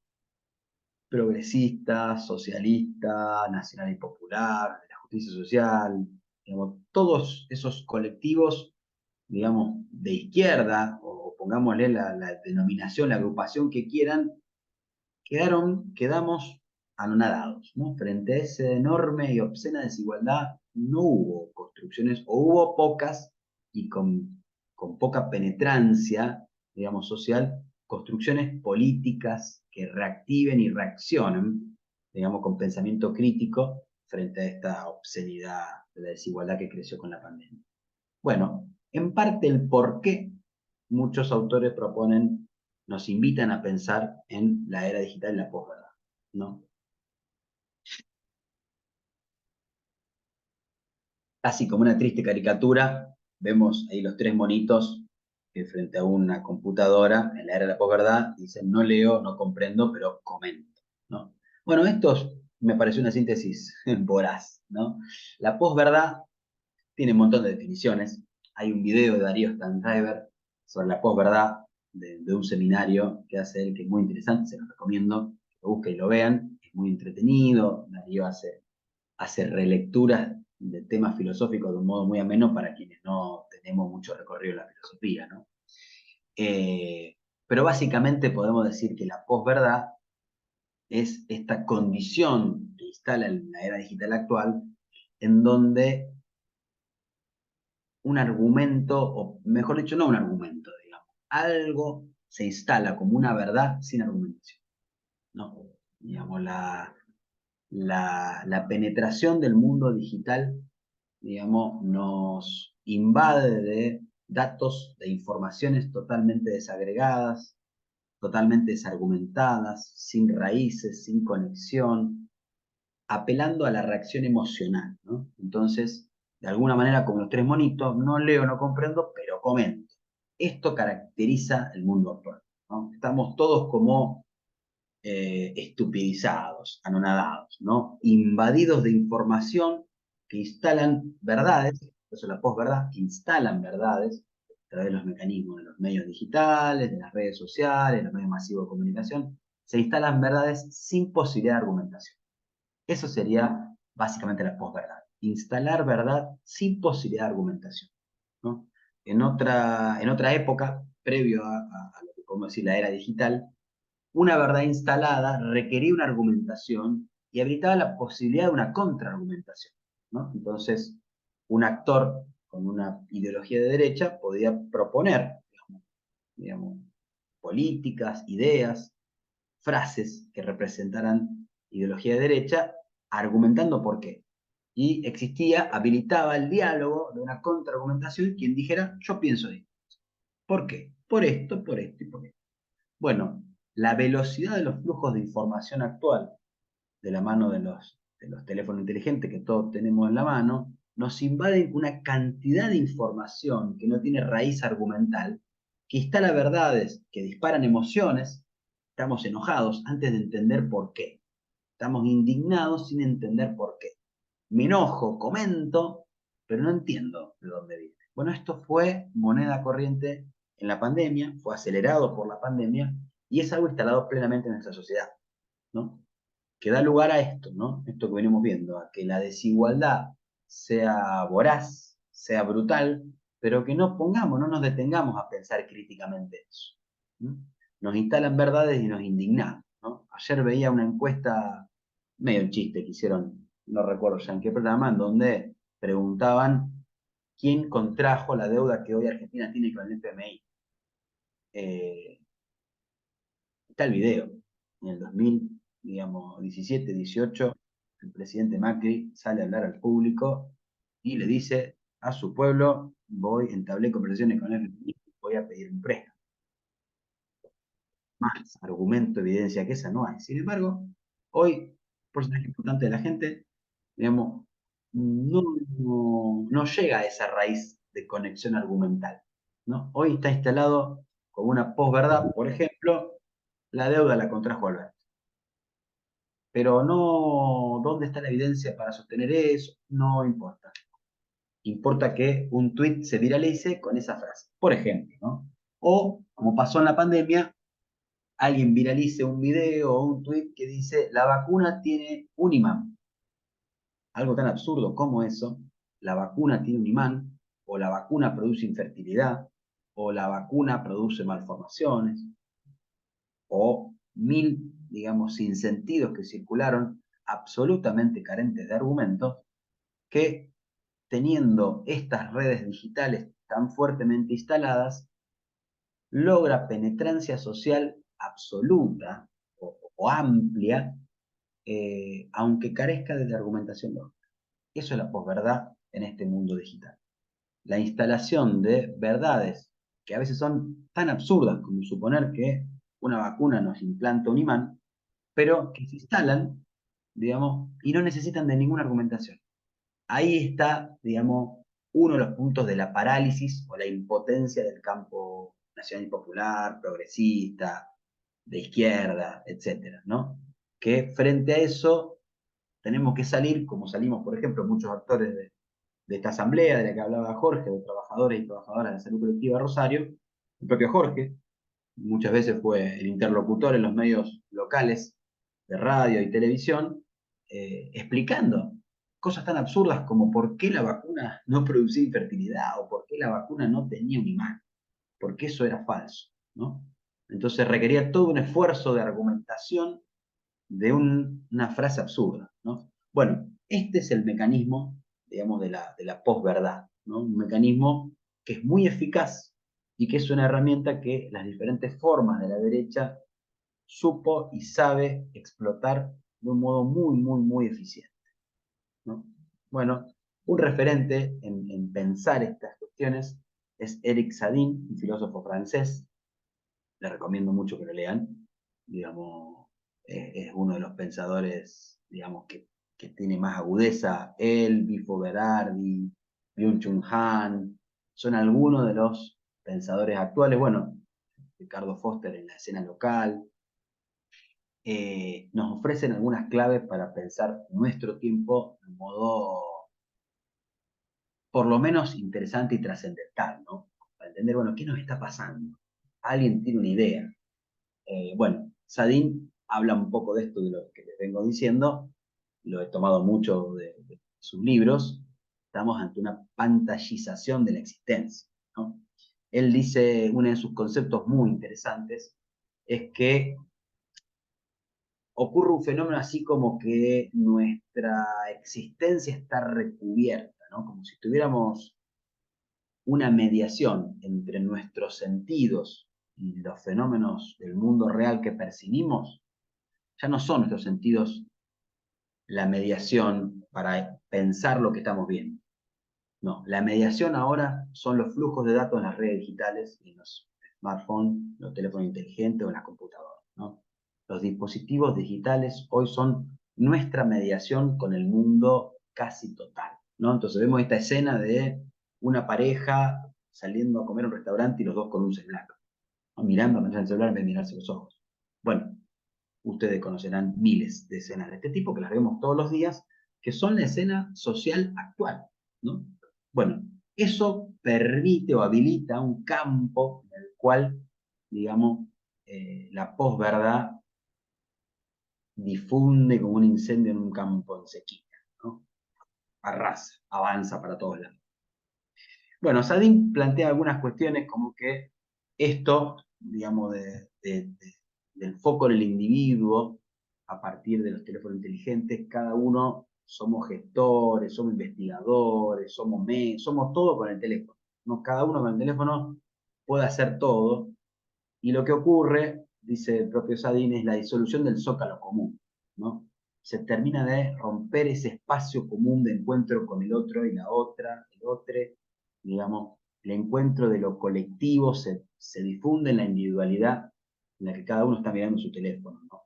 progresista, socialista, nacional y popular, de la justicia social, digamos, todos esos colectivos, digamos, de izquierda, o pongámosle la denominación, la agrupación que quieran, quedamos anonadados, ¿no? Frente a esa enorme y obscena desigualdad, no hubo construcciones, o hubo pocas, y con poca penetrancia, digamos, social, construcciones políticas que reactiven y reaccionen, digamos, con pensamiento crítico frente a esta obscenidad de la desigualdad que creció con la pandemia. Bueno, en parte el por qué muchos autores proponen, nos invitan a pensar en la era digital y la posverdad, ¿no? Casi como una triste caricatura, vemos ahí los tres monitos que frente a una computadora en la era de la posverdad dicen no leo, no comprendo, pero comento, ¿no? Bueno, esto me pareció una síntesis voraz, ¿no? La posverdad tiene un montón de definiciones. Hay un video de Darío Stanriver sobre la posverdad de un seminario que hace él, que es muy interesante, se los recomiendo, que lo busquen y lo vean, es muy entretenido. Darío hace relecturas de temas filosóficos de un modo muy ameno para quienes no tenemos mucho recorrido en la filosofía, ¿no? Pero básicamente podemos decir que la posverdad es esta condición que instala en la era digital actual, en donde un argumento, o mejor dicho, no un argumento, digamos, algo se instala como una verdad sin argumentación, ¿no? Digamos, la penetración del mundo digital, digamos, nos invade de datos, de informaciones totalmente desagregadas, totalmente desargumentadas, sin raíces, sin conexión, apelando a la reacción emocional, ¿no? Entonces, de alguna manera, como los tres monitos, no leo, no comprendo, pero comento. Esto caracteriza el mundo actual, ¿no? Estamos todos como estupidizados, anonadados, ¿no? Invadidos de información que instalan verdades, eso es la posverdad, que instalan verdades a través de los mecanismos de los medios digitales, de las redes sociales, de los medios masivos de comunicación, se instalan verdades sin posibilidad de argumentación. Eso sería básicamente la posverdad. Instalar verdad sin posibilidad de argumentación, ¿no? En otra época, previo a lo que podemos decir la era digital, una verdad instalada requería una argumentación y habilitaba la posibilidad de una contraargumentación, ¿no? Entonces, un actor con una ideología de derecha podía proponer, digamos, políticas, ideas, frases que representaran ideología de derecha, argumentando por qué. Y habilitaba el diálogo de una contraargumentación, quien dijera, yo pienso esto. ¿Por qué? Por esto, por esto y por esto. Bueno, la velocidad de los flujos de información actual, de la mano de los teléfonos inteligentes que todos tenemos en la mano, nos invaden una cantidad de información que no tiene raíz argumental, que instala verdades, que disparan emociones. Estamos enojados antes de entender por qué. Estamos indignados sin entender por qué. Me enojo, comento, pero no entiendo de dónde viene. Bueno, esto fue moneda corriente en la pandemia, fue acelerado por la pandemia y es algo instalado plenamente en nuestra sociedad, ¿no? Que da lugar a esto, ¿no? Esto que venimos viendo, a que la desigualdad sea voraz, sea brutal, pero que no nos detengamos a pensar críticamente eso. Nos instalan verdades y nos indignamos, ¿no? Ayer veía una encuesta, medio en chiste que hicieron, no recuerdo ya en qué programa, en donde preguntaban quién contrajo la deuda que hoy Argentina tiene con el FMI. Está el video. En el 2017, 18, el presidente Macri sale a hablar al público y le dice a su pueblo, entablé conversaciones con el FMI, voy a pedir un préstamo. Más argumento, evidencia que esa no hay. Sin embargo, hoy, porcentaje importante de la gente, digamos, no llega a esa raíz de conexión argumental, ¿no? Hoy está instalado como una posverdad, por ejemplo, la deuda la contrajo Alberto. Pero no, ¿dónde está la evidencia para sostener eso? No importa. Importa que un tuit se viralice con esa frase, por ejemplo, ¿no? O, como pasó en la pandemia, alguien viralice un video o un tuit que dice, la vacuna tiene un imán. Algo tan absurdo como eso, la vacuna tiene un imán, o la vacuna produce infertilidad, o la vacuna produce malformaciones, o mil, digamos, sinsentidos que circularon absolutamente carentes de argumentos, que teniendo estas redes digitales tan fuertemente instaladas, logra penetrancia social absoluta o amplia, aunque carezca de la argumentación lógica. Eso es la posverdad en este mundo digital. La instalación de verdades que a veces son tan absurdas como suponer que una vacuna nos implanta un imán, pero que se instalan, digamos, y no necesitan de ninguna argumentación. Ahí está, digamos, uno de los puntos de la parálisis o la impotencia del campo nacional y popular, progresista, de izquierda, etcétera, ¿no? Que frente a eso tenemos que salir, como salimos, por ejemplo, muchos actores de esta asamblea de la que hablaba Jorge, de trabajadores y trabajadoras de salud colectiva Rosario, el propio Jorge, muchas veces fue el interlocutor en los medios locales de radio y televisión, explicando cosas tan absurdas como por qué la vacuna no producía infertilidad o por qué la vacuna no tenía un imán, porque eso era falso, ¿no? Entonces requería todo un esfuerzo de argumentación de una frase absurda, ¿no? Bueno, este es el mecanismo, digamos, de la posverdad, ¿no? Un mecanismo que es muy eficaz y que es una herramienta que las diferentes formas de la derecha supo y sabe explotar de un modo muy, muy, muy eficiente, ¿no? Bueno, un referente en pensar estas cuestiones es Eric Sadin, un filósofo francés. Le recomiendo mucho que lo lean. Digamos, es uno de los pensadores, digamos, que tiene más agudeza. Él, Bifo Berardi, Byung-Chul Han, son algunos de los pensadores actuales. Bueno, Ricardo Foster en la escena local. Nos ofrecen algunas claves para pensar nuestro tiempo de modo, por lo menos, interesante y trascendental, ¿no? Para entender, bueno, ¿qué nos está pasando? Alguien tiene una idea. Bueno, Sadin habla un poco de esto, de lo que les vengo diciendo, lo he tomado mucho de sus libros. Estamos ante una pantallización de la existencia, ¿no? Él dice, uno de sus conceptos muy interesantes es que ocurre un fenómeno así como que nuestra existencia está recubierta, ¿no? Como si tuviéramos una mediación entre nuestros sentidos y los fenómenos del mundo real que percibimos. Ya no son nuestros sentidos la mediación para pensar lo que estamos viendo. No, la mediación ahora son los flujos de datos en las redes digitales, en los smartphones, los teléfonos inteligentes o en las computadoras, ¿no? Los dispositivos digitales hoy son nuestra mediación con el mundo casi total, ¿no? Entonces vemos esta escena de una pareja saliendo a comer a un restaurante y los dos con un celular, ¿no? Mirando a el celular en vez de mirarse los ojos. Bueno, ustedes conocerán miles de escenas de este tipo que las vemos todos los días, que son la escena social actual, ¿no? Bueno, eso permite o habilita un campo en el cual, digamos, la posverdad difunde como un incendio en un campo en sequía, ¿no? Arrasa, avanza para todos lados. Bueno, Sadin plantea algunas cuestiones como que esto, digamos, del foco en el individuo, a partir de los teléfonos inteligentes, cada uno somos gestores, somos investigadores, somos todo con el teléfono, ¿no? Cada uno con el teléfono puede hacer todo, y lo que ocurre, dice el propio Sadin, es la disolución del zócalo común, ¿no? Se termina de romper ese espacio común de encuentro con el otro y la otra, el otro, digamos, el encuentro de lo colectivo se difunde en la individualidad en la que cada uno está mirando su teléfono, ¿no?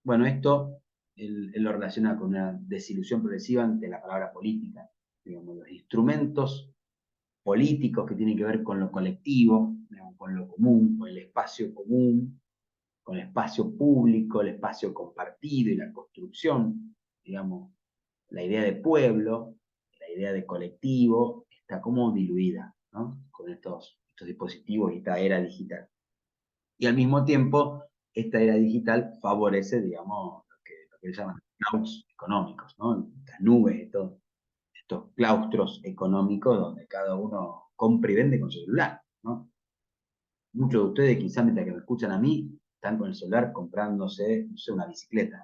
Bueno, esto él lo relaciona con una desilusión progresiva ante la palabra política, digamos, los instrumentos políticos que tienen que ver con lo colectivo, digamos, con lo común, con el espacio común, con el espacio público, el espacio compartido y la construcción, digamos, la idea de pueblo, la idea de colectivo, está como diluida, ¿no? Con estos dispositivos y esta era digital. Y al mismo tiempo, esta era digital favorece, digamos, lo que llaman clouds económicos, ¿no? Las nubes, estos claustros económicos donde cada uno compra y vende con su celular, ¿no? Muchos de ustedes, quizás mientras que me escuchan a mí, están con el celular comprándose, no sé, una bicicleta.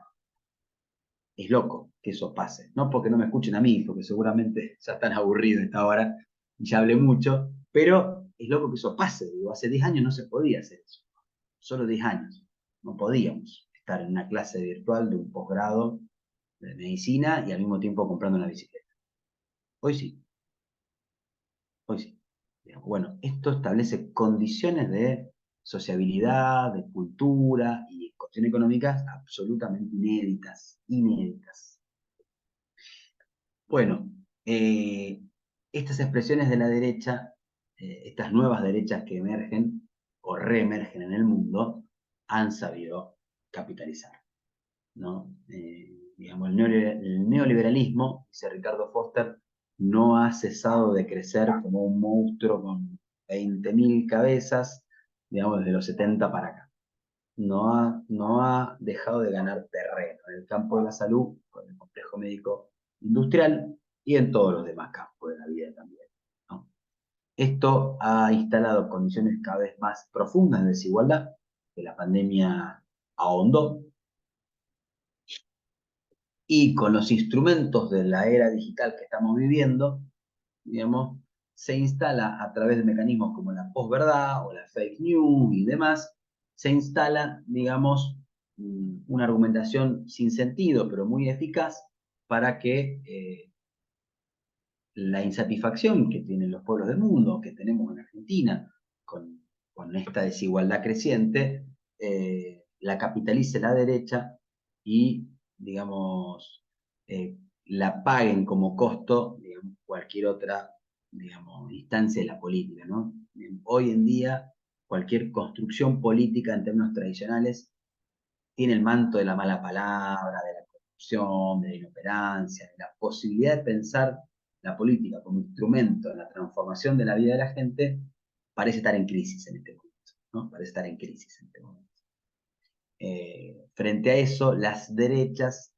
Es loco que eso pase. No porque no me escuchen a mí, porque seguramente ya están aburridos a esta hora y ya hablé mucho, pero es loco que eso pase. Digo, hace 10 años no se podía hacer eso. Solo 10 años. No podíamos estar en una clase virtual de un posgrado de medicina y al mismo tiempo comprando una bicicleta. Hoy sí, hoy sí. Bueno, esto establece condiciones de sociabilidad, de cultura y cuestiones económicas absolutamente inéditas, inéditas. Bueno, estas expresiones de la derecha, estas nuevas derechas que emergen o reemergen en el mundo, han sabido capitalizar, ¿no? Digamos, el neoliberalismo, dice Ricardo Foster, no ha cesado de crecer como un monstruo con 20.000 cabezas, digamos, desde los 70 para acá. No ha dejado de ganar terreno en el campo de la salud, con el complejo médico industrial y en todos los demás campos de la vida también, ¿no? Esto ha instalado condiciones cada vez más profundas de desigualdad, que la pandemia ahondó, y con los instrumentos de la era digital que estamos viviendo, digamos, se instala a través de mecanismos como la posverdad o la fake news y demás, se instala, digamos, una argumentación sin sentido, pero muy eficaz para que la insatisfacción que tienen los pueblos del mundo, que tenemos en Argentina, con esta desigualdad creciente, la capitalice la derecha y, digamos, la paguen como costo, digamos, cualquier otra, digamos, instancia de la política, ¿no? Hoy en día, cualquier construcción política en términos tradicionales tiene el manto de la mala palabra, de la corrupción, de la inoperancia, de la posibilidad de pensar la política como instrumento en la transformación de la vida de la gente, parece estar en crisis en este momento, ¿no? Parece estar en crisis en este momento. Frente a eso, las derechas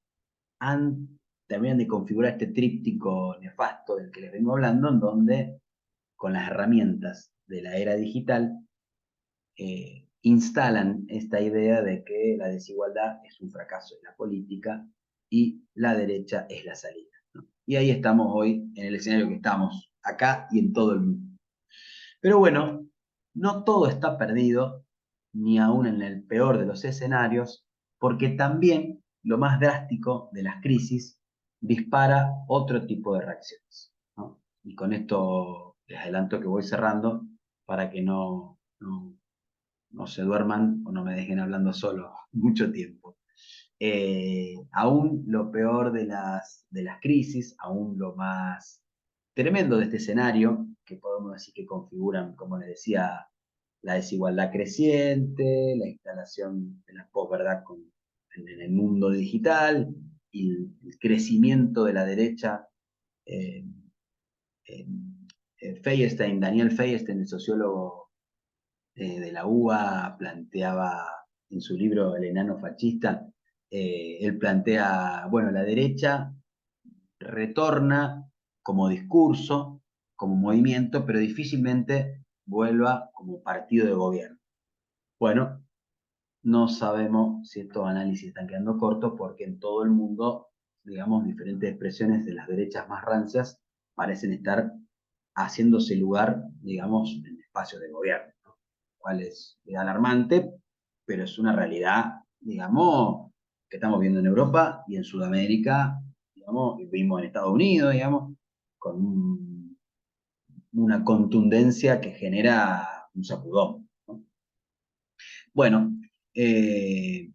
terminan de configurar este tríptico nefasto del que les vengo hablando, en donde con las herramientas de la era digital instalan esta idea de que la desigualdad es un fracaso de la política y la derecha es la salida, ¿no? Y ahí estamos hoy en el escenario que estamos, acá y en todo el mundo. Pero bueno, no todo está perdido, ni aún en el peor de los escenarios, porque también lo más drástico de las crisis dispara otro tipo de reacciones, ¿no? Y con esto les adelanto que voy cerrando para que no se duerman o no me dejen hablando solo mucho tiempo. Aún lo peor de las crisis, aún lo más tremendo de este escenario, que podemos decir que configuran, como les decía, la desigualdad creciente, la instalación de la posverdad en el mundo digital y el crecimiento de la derecha. Eh, eh, Daniel Feierstein, el sociólogo de la UBA, planteaba en su libro El enano fascista, él plantea, bueno, la derecha retorna como discurso como movimiento, pero difícilmente vuelva como partido de gobierno. Bueno, no sabemos si estos análisis están quedando cortos porque en todo el mundo, digamos, diferentes expresiones de las derechas más rancias parecen estar haciéndose lugar, digamos, en espacios de gobierno, ¿no? Lo cual es alarmante, pero es una realidad, digamos, que estamos viendo en Europa y en Sudamérica, digamos, y vimos en Estados Unidos, digamos, con una contundencia que genera un sacudón, ¿no? Bueno, eh,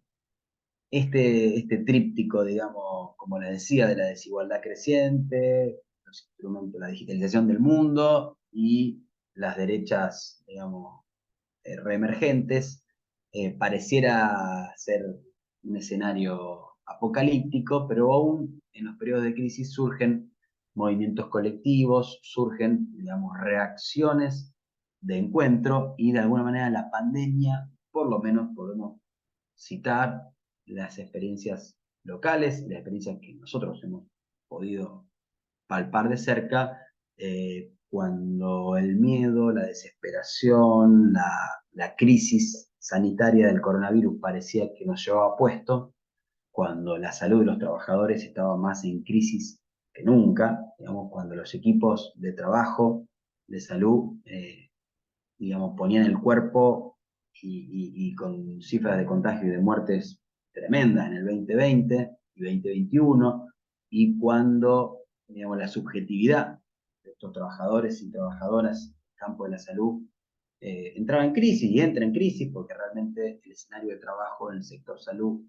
este tríptico, digamos, como les decía, de la desigualdad creciente, los instrumentos, la digitalización del mundo y las derechas, digamos, reemergentes, pareciera ser un escenario apocalíptico, pero aún en los periodos de crisis surgen movimientos colectivos, surgen, digamos, reacciones de encuentro y de alguna manera la pandemia, por lo menos podemos citar las experiencias locales, las experiencias que nosotros hemos podido palpar de cerca, cuando el miedo, la desesperación, la crisis sanitaria del coronavirus parecía que nos llevaba puesto, cuando la salud de los trabajadores estaba más en crisis que nunca, digamos, cuando los equipos de trabajo, de salud, digamos, ponían el cuerpo y con cifras de contagio y de muertes tremendas en el 2020 y 2021, y cuando, digamos, la subjetividad de estos trabajadores y trabajadoras en el campo de la salud entraba en crisis y entra en crisis porque realmente el escenario de trabajo en el sector salud,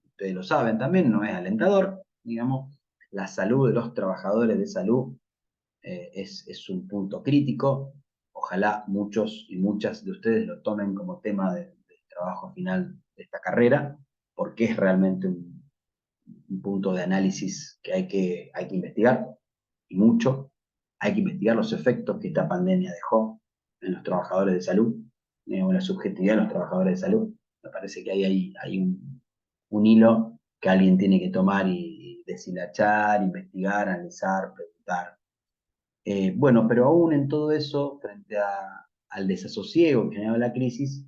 ustedes lo saben también, no es alentador, digamos, la salud de los trabajadores de salud es un punto crítico. Ojalá muchos y muchas de ustedes lo tomen como tema de trabajo final de esta carrera, porque es realmente un punto de análisis que hay que investigar, y mucho. Hay que investigar los efectos que esta pandemia dejó en los trabajadores de salud, en la subjetividad de los trabajadores de salud. Me parece que hay un hilo que alguien tiene que tomar y deshilachar, investigar, analizar, preguntar. Bueno, pero aún en todo eso, frente al desasosiego que generaba la crisis,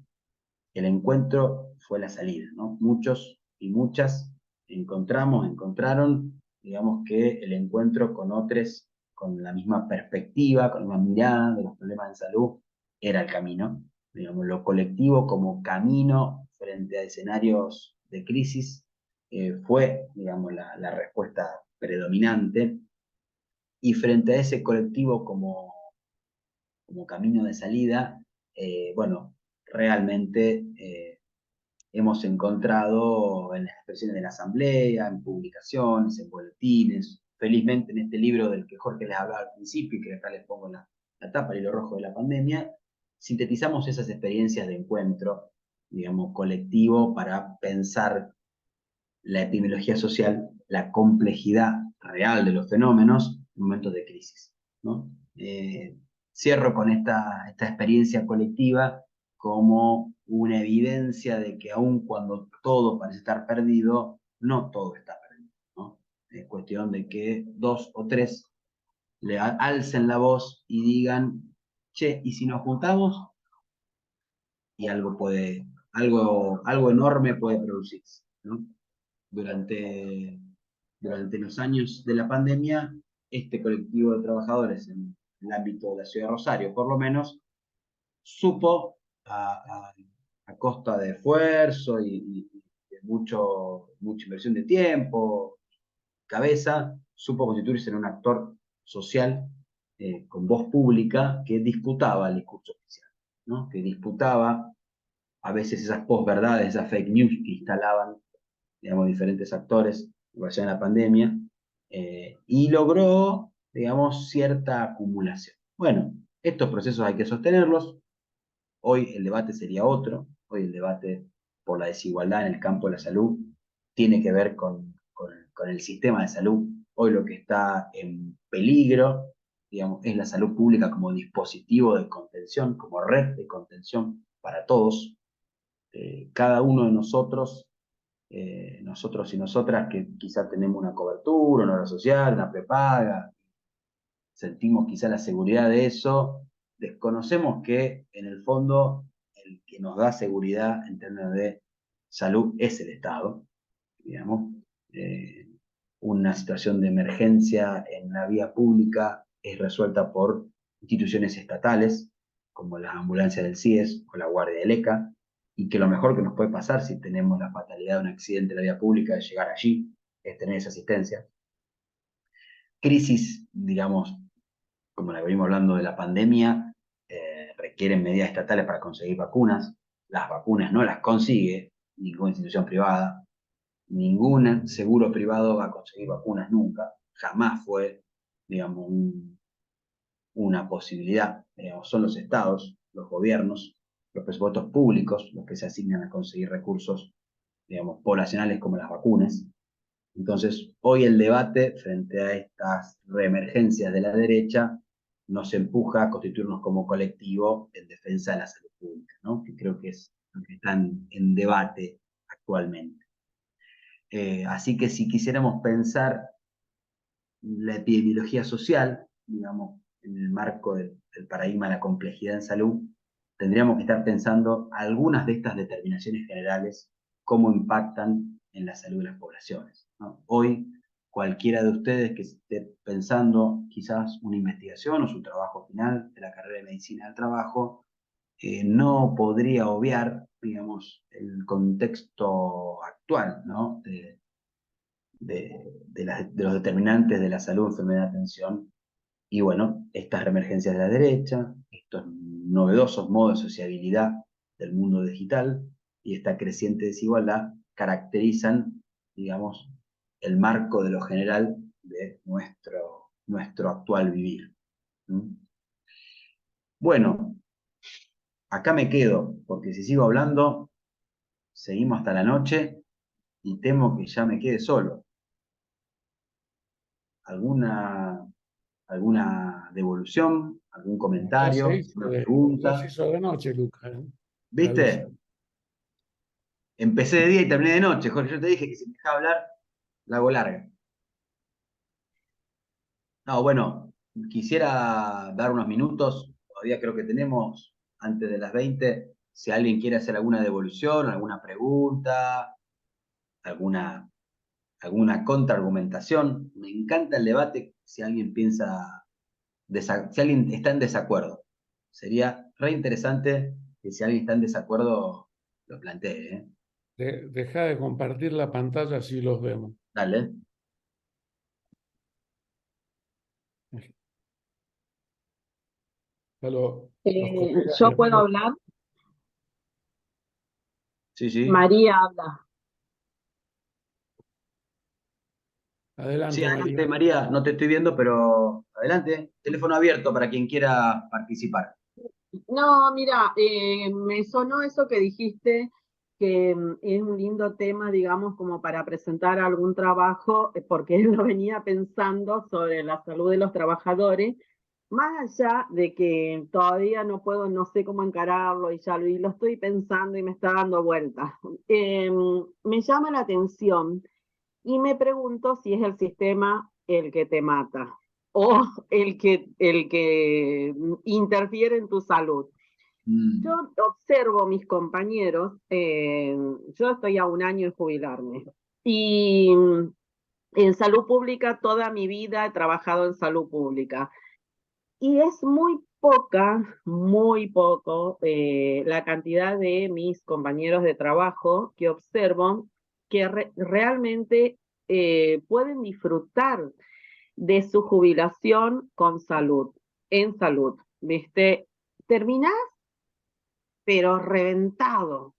el encuentro fue la salida, ¿no? Muchos y muchas encontraron, digamos que el encuentro con otros, con la misma perspectiva, con la misma mirada de los problemas de salud, era el camino. Digamos, lo colectivo como camino frente a escenarios de crisis fue, digamos, la respuesta predominante. Y frente a ese colectivo como camino de salida, bueno, realmente hemos encontrado en las expresiones de la asamblea, en publicaciones, en boletines, felizmente en este libro del que Jorge les hablaba al principio y que acá les pongo la tapa, el hilo rojo de la pandemia, sintetizamos esas experiencias de encuentro, digamos, colectivo para pensar la epidemiología social, la complejidad real de los fenómenos en momentos de crisis, ¿no? Cierro con esta experiencia colectiva como una evidencia de que aun cuando todo parece estar perdido, no todo está perdido, ¿no? Es cuestión de que dos o tres le alcen la voz y digan, che, ¿y si nos juntamos? Y algo enorme puede producirse, ¿no? Durante, durante los años de la pandemia, este colectivo de trabajadores en el ámbito de la ciudad de Rosario, por lo menos, supo a costa de esfuerzo y de mucha inversión de tiempo, cabeza, supo constituirse en un actor social con voz pública que disputaba el discurso oficial, ¿no? Que disputaba a veces esas posverdades, esas fake news que instalaban, digamos, diferentes actores en relación a la pandemia, y logró, digamos, cierta acumulación. Bueno, estos procesos hay que sostenerlos. Hoy el debate sería otro. Hoy el debate por la desigualdad en el campo de la salud tiene que ver con el sistema de salud. Hoy lo que está en peligro, digamos, es la salud pública como dispositivo de contención, como red de contención para todos. Cada uno de nosotros nosotros y nosotras que quizá tenemos una cobertura, una obra social, una prepaga, sentimos quizá la seguridad de eso, desconocemos que en el fondo el que nos da seguridad en términos de salud es el Estado, digamos. Una situación de emergencia en la vía pública es resuelta por instituciones estatales, como las ambulancias del CIES o la Guardia del ECA, y que lo mejor que nos puede pasar si tenemos la fatalidad de un accidente en la vía pública es llegar allí, es tener esa asistencia. Crisis, digamos, como la que venimos hablando de la pandemia, requieren medidas estatales para conseguir vacunas. Las vacunas no las consigue ninguna institución privada. Ningún seguro privado va a conseguir vacunas nunca. Jamás fue, digamos, una posibilidad. Digamos, son los estados, los gobiernos, los presupuestos públicos los que se asignan a conseguir recursos, digamos, poblacionales como las vacunas. Entonces, hoy el debate frente a estas reemergencias de la derecha nos empuja a constituirnos como colectivo en defensa de la salud pública, ¿no? Que creo que es lo que están en debate actualmente. Así que si quisiéramos pensar la epidemiología social, digamos, en el marco del paradigma de la complejidad en salud, tendríamos que estar pensando algunas de estas determinaciones generales, cómo impactan en la salud de las poblaciones, ¿no? Hoy, cualquiera de ustedes que esté pensando quizás una investigación o su trabajo final de la carrera de medicina del trabajo, no podría obviar, digamos, el contexto actual, ¿no? De los determinantes de la salud, enfermedad, atención, y bueno, estas reemergencias de la derecha, estos novedosos modos de sociabilidad del mundo digital y esta creciente desigualdad caracterizan, digamos, el marco de lo general de nuestro actual vivir. ¿Mm? Bueno, acá me quedo, porque si sigo hablando, seguimos hasta la noche y temo que ya me quede solo. ¿Alguna devolución, algún comentario, una ya se pregunta? hizo de noche, Lucas, ¿eh? Te aviso. ¿Viste? Empecé de día y terminé de noche, Jorge. Yo te dije que si me dejaba hablar, la hago larga. No, bueno, quisiera dar unos minutos, todavía creo que tenemos, antes de las 20, si alguien quiere hacer alguna devolución, alguna pregunta, alguna, alguna contraargumentación. Me encanta el debate si alguien piensa, si alguien está en desacuerdo. Sería re interesante que si alguien está en desacuerdo, lo plantee, ¿eh? Deja de compartir la pantalla si los vemos. Dale. Ya los colegas Yo puedo después. hablar. Sí, sí. María habla. Sí, Adelante, María. adelante, María. No te estoy viendo, pero adelante. Teléfono abierto para quien quiera participar. No, mira, me sonó eso que dijiste, que es un lindo tema, digamos, como para presentar algún trabajo, porque lo venía pensando sobre la salud de los trabajadores, más allá de que todavía no puedo, no sé cómo encararlo y lo estoy pensando y me está dando vueltas. Me llama la atención. Y me pregunto si es el sistema el que te mata o el que interfiere en tu salud. Yo Mm, observo mis compañeros, yo estoy a un año de jubilarme y en salud pública toda mi vida he trabajado en salud pública y es muy poco la cantidad de mis compañeros de trabajo que observo que realmente pueden disfrutar de su jubilación con salud, en salud, ¿viste? Terminás, pero reventado,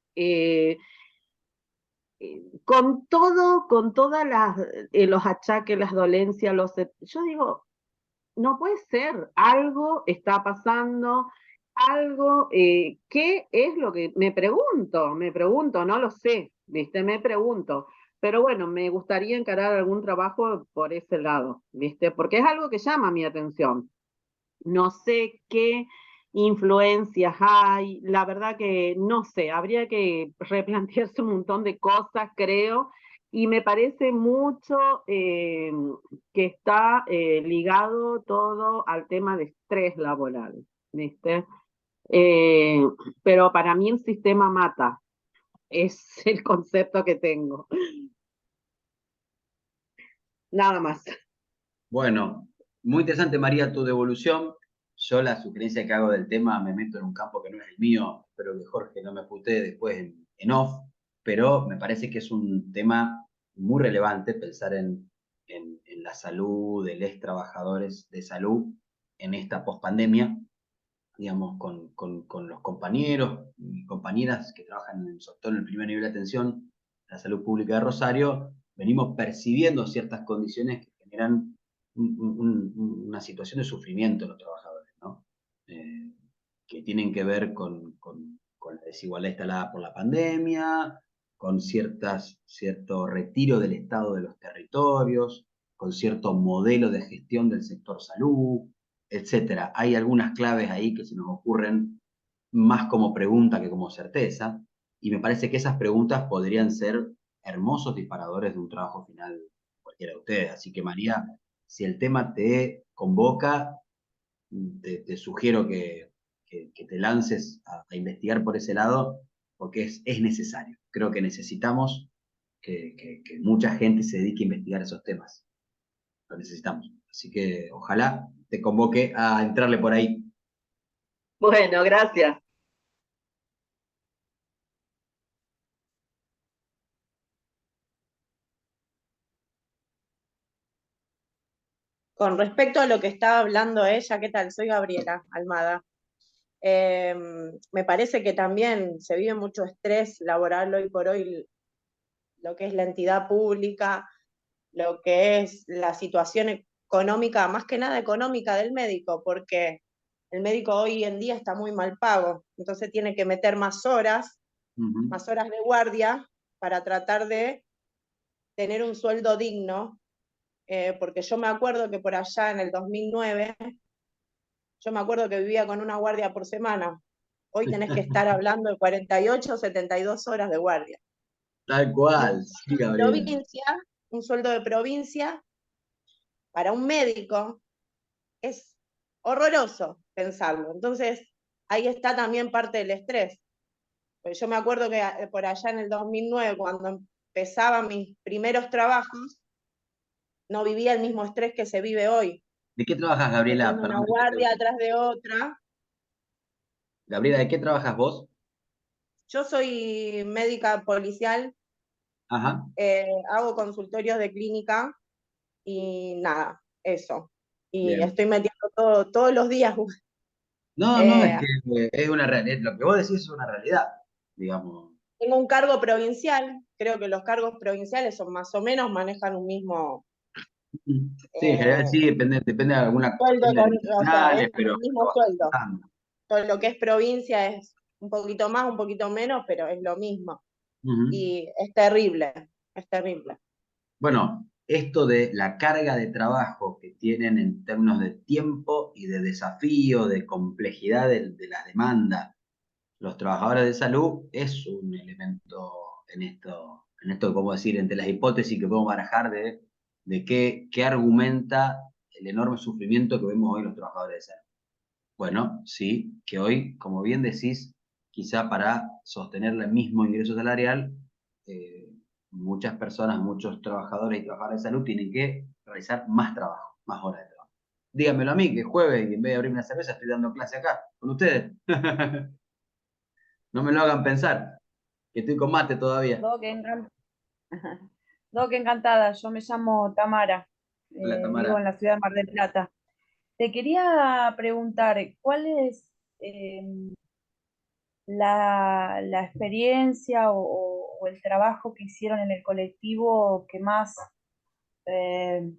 con todas los achaques, las dolencias, yo digo, no puede ser, algo está pasando, algo, ¿qué es lo que me pregunto, no lo sé, ¿viste? Me pregunto, pero bueno, me gustaría encarar algún trabajo por ese lado, ¿viste? Porque es algo que llama mi atención. No sé qué influencias hay, la verdad que no sé, habría que replantearse un montón de cosas, creo, Y me parece mucho que está ligado todo al tema de estrés laboral, ¿viste? Eh, pero para mí el sistema mata, es el concepto que tengo. Nada más. Bueno, muy interesante, María, tu devolución. Yo la sugerencia que hago del tema me meto en un campo que no es el mío, espero que Jorge no me putee después en off, pero me parece que es un tema muy relevante pensar en la salud de los trabajadores de salud en esta pospandemia, digamos, con los compañeros y compañeras que trabajan sobre todo en el primer nivel de atención, la salud pública de Rosario, venimos percibiendo ciertas condiciones que generan una situación de sufrimiento en los trabajadores, ¿no? Que tienen que ver con la desigualdad instalada por la pandemia, con cierto retiro del Estado de los territorios, con cierto modelo de gestión del sector salud, etcétera. Hay algunas claves ahí que se nos ocurren más como pregunta que como certeza, y me parece que esas preguntas podrían ser hermosos disparadores de un trabajo final cualquiera de ustedes. Así que María, si el tema te convoca, te sugiero que te lances a investigar por ese lado, porque es necesario. Creo que necesitamos que mucha gente se dedique a investigar esos temas. Lo necesitamos. Así que ojalá te convoque a entrarle por ahí. Bueno, gracias. Con respecto a lo que estaba hablando ella, ¿qué tal? Soy Gabriela Almada. Me parece que también se vive mucho estrés laboral hoy por hoy, lo que es la entidad pública, lo que es la situación económica, más que nada económica del médico, porque el médico hoy en día está muy mal pago, entonces tiene que meter más horas de guardia para tratar de tener un sueldo digno, porque yo me acuerdo que por allá en el 2009, yo me acuerdo que vivía con una guardia por semana. Hoy tenés que estar hablando de 48 o 72 horas de guardia. Tal Y cual, sí, Gabriela. un sueldo de provincia para un médico es horroroso pensarlo. Entonces, ahí está también parte del estrés. Pues yo me acuerdo que por allá en el 2009, cuando empezaba mis primeros trabajos, no vivía el mismo estrés que se vive hoy. ¿De qué trabajas, Gabriela? Metiendo una Perdón que te guardia pregunte. atrás de otra. Gabriela, ¿de qué trabajas vos? Yo soy médica policial, Ajá. hago consultorios de clínica y nada, eso. Y Bien. estoy metiendo todos los días. No, no, es Eh, que es una realidad. Lo que vos decís es una realidad, digamos. Tengo un cargo provincial, creo que los cargos provinciales son más o menos, manejan un mismo Sí, en general sí, depende de alguna sueldo, cuestión de o sea, es regionales, pero el mismo va sueldo. pasando. Todo lo que es provincia es un poquito más, un poquito menos, pero es lo mismo. Ujú. Y es terrible, es terrible. Bueno, esto de la carga de trabajo que tienen en términos de tiempo y de desafío, de complejidad de la demanda, los trabajadores de salud es un elemento en esto, cómo decir, entre las hipótesis que podemos barajar de qué argumenta el enorme sufrimiento que vemos hoy en los trabajadores de salud. Bueno, sí, que hoy, como bien decís, quizá para sostener el mismo ingreso salarial, eh, muchas personas, muchos trabajadores y trabajadoras de salud tienen que realizar más trabajo, más horas de trabajo. Díganmelo a mí, que jueves y en vez de abrirme una cerveza estoy dando clase acá, con ustedes. No me lo hagan pensar, que estoy con mate todavía. Doc, Doc, encantada. Yo me llamo Tamara. Hola, Vivo Tamara. en la ciudad de Mar del Plata. Te quería preguntar, ¿cuál es la experiencia o el trabajo que hicieron en el colectivo que más eh,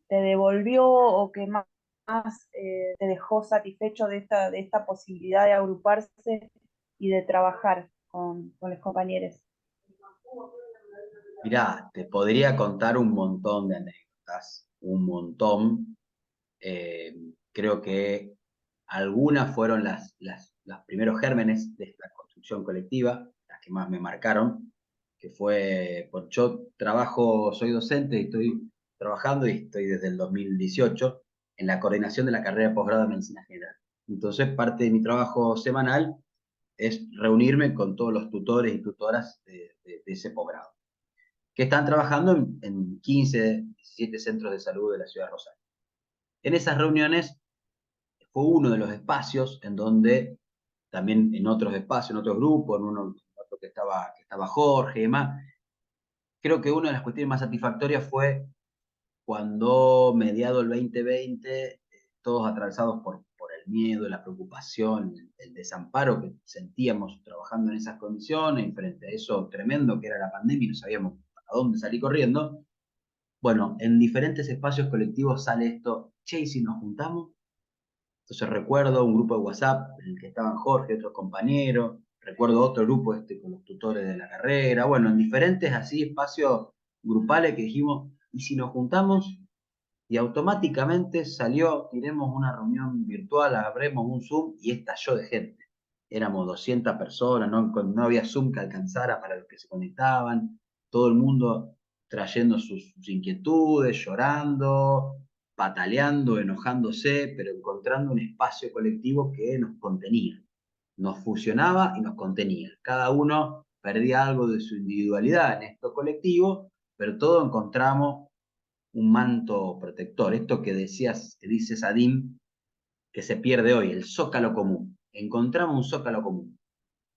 te devolvió o que más te dejó satisfecho de esta posibilidad de agruparse y de trabajar con los compañeros? Mirá, te podría contar un montón de anécdotas, un montón. Eh, Creo que algunas fueron los primeros gérmenes de esta construcción colectiva, las que más me marcaron, que fue, pues yo soy docente y estoy trabajando y estoy desde el 2018 en la coordinación de la carrera de posgrado de Medicina General. Entonces, parte de mi trabajo semanal es reunirme con todos los tutores y tutoras de ese posgrado, que están trabajando en 15, 17 centros de salud de la ciudad de Rosario. En esas reuniones fue uno de los espacios en donde, también en otros espacios, en otros grupos, en otro que estaba Jorge y demás, creo que una de las cuestiones más satisfactorias fue cuando, mediado el 2020, todos atravesados por el miedo, la preocupación, el desamparo que sentíamos trabajando en esas condiciones, y frente a eso tremendo que era la pandemia y no sabíamos a dónde salir corriendo. Bueno, en diferentes espacios colectivos sale esto, che, ¿y si nos juntamos? Entonces recuerdo un grupo de WhatsApp en el que estaban Jorge, otros compañeros, recuerdo otro grupo con los tutores de la carrera, bueno, en diferentes así espacios grupales que dijimos, ¿y si nos juntamos? Y automáticamente salió, tiremos una reunión virtual, abremos un Zoom y estalló de gente. Éramos 200 personas, no había Zoom que alcanzara para los que se conectaban, todo el mundo trayendo sus inquietudes, llorando, pataleando, enojándose, pero encontrando un espacio colectivo que nos contenía, nos fusionaba y nos contenía. Cada uno perdía algo de su individualidad en esto colectivo, pero todos encontramos un manto protector. Esto que dice Sadim, que se pierde hoy, el zócalo común. Encontramos un zócalo común.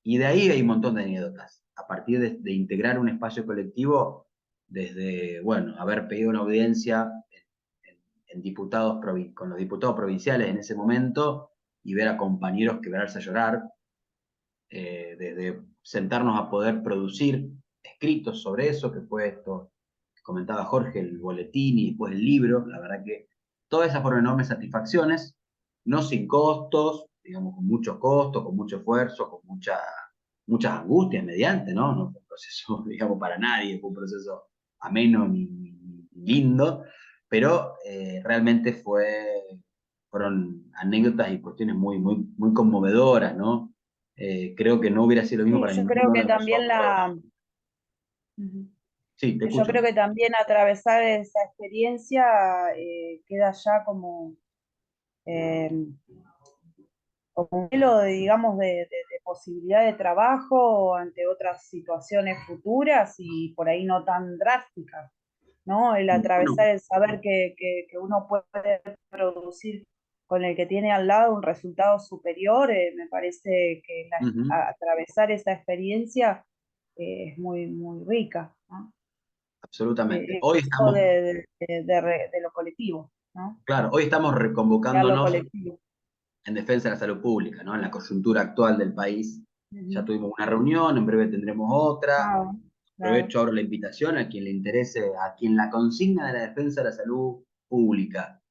Y de ahí hay un montón de anécdotas. A partir de integrar un espacio colectivo, desde, bueno, haber pedido una audiencia en diputados con los diputados provinciales en ese momento y ver a compañeros quebrarse a llorar, desde sentarnos a poder producir escritos sobre eso, que fue esto que comentaba Jorge, el boletín y después el libro. La verdad que todas esas fueron enormes satisfacciones, no sin costos, digamos, con muchos costos, con mucho esfuerzo, con muchas angustias mediante, ¿no? No fue un proceso, digamos, para nadie, fue un proceso ameno ni lindo, pero realmente fueron anécdotas y cuestiones muy, muy, muy conmovedoras, ¿no? Creo que no hubiera sido lo mismo Sí, para yo creo ninguno que de también nosotros. Ujú. Sí, te Yo escucho. creo que también atravesar esa experiencia queda ya eh, como un modelo, digamos, de posibilidad de trabajo ante otras situaciones futuras y por ahí no tan drásticas, ¿no? El atravesar, Bueno, el saber que uno puede producir con el que tiene al lado un resultado superior, me parece que atravesar esa experiencia es muy, muy rica, ¿no? absolutamente. Eso de lo colectivo, ¿no? Claro, hoy estamos Ya lo reconvocándonos colectivo. en defensa de la salud pública, ¿no? En la coyuntura actual del país. Ya Ujú. tuvimos una reunión, en breve tendremos otra. Ah, claro. Aprovecho ahora la invitación a quien le interese, a quien la consigna de la defensa de la salud pública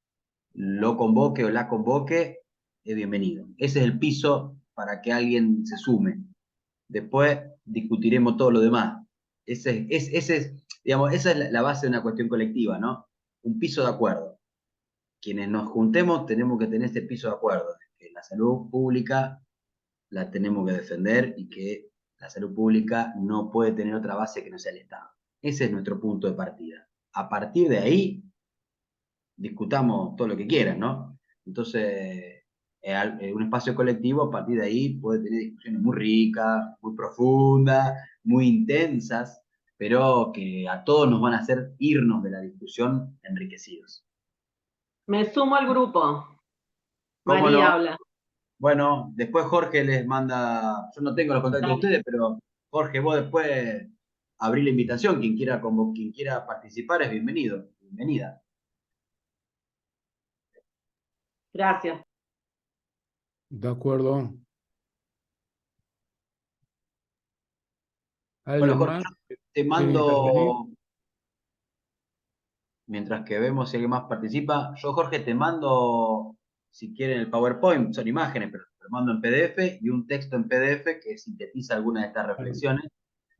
lo convoque o la convoque, es bienvenido. Ese es el piso para que alguien se sume. Después discutiremos todo lo demás. Digamos, esa es la base de una cuestión colectiva, ¿no? Un piso de acuerdo. Quienes nos juntemos tenemos que tener ese piso de acuerdo, de que la salud pública la tenemos que defender y que la salud pública no puede tener otra base que no sea el Estado. Ese es nuestro punto de partida. A partir de ahí, discutamos todo lo que quieran, ¿no? Entonces, un espacio colectivo a partir de ahí puede tener discusiones muy ricas, muy profundas, muy intensas, pero que a todos nos van a hacer irnos de la discusión enriquecidos. Me sumo al grupo. ¿Cómo María no? habla. Bueno, después Jorge les manda, yo no tengo los contactos de Dale. ustedes, pero Jorge, vos después abrí la invitación, quien quiera participar es bienvenido, bienvenida. Gracias. De acuerdo. Bueno, ¿Alguien Jorge, más te quiere intervenir? mando, mientras que vemos si alguien más participa, yo Jorge te mando, si quieren el PowerPoint, son imágenes, pero te lo mando en PDF y un texto en PDF que sintetiza algunas de estas Claro. reflexiones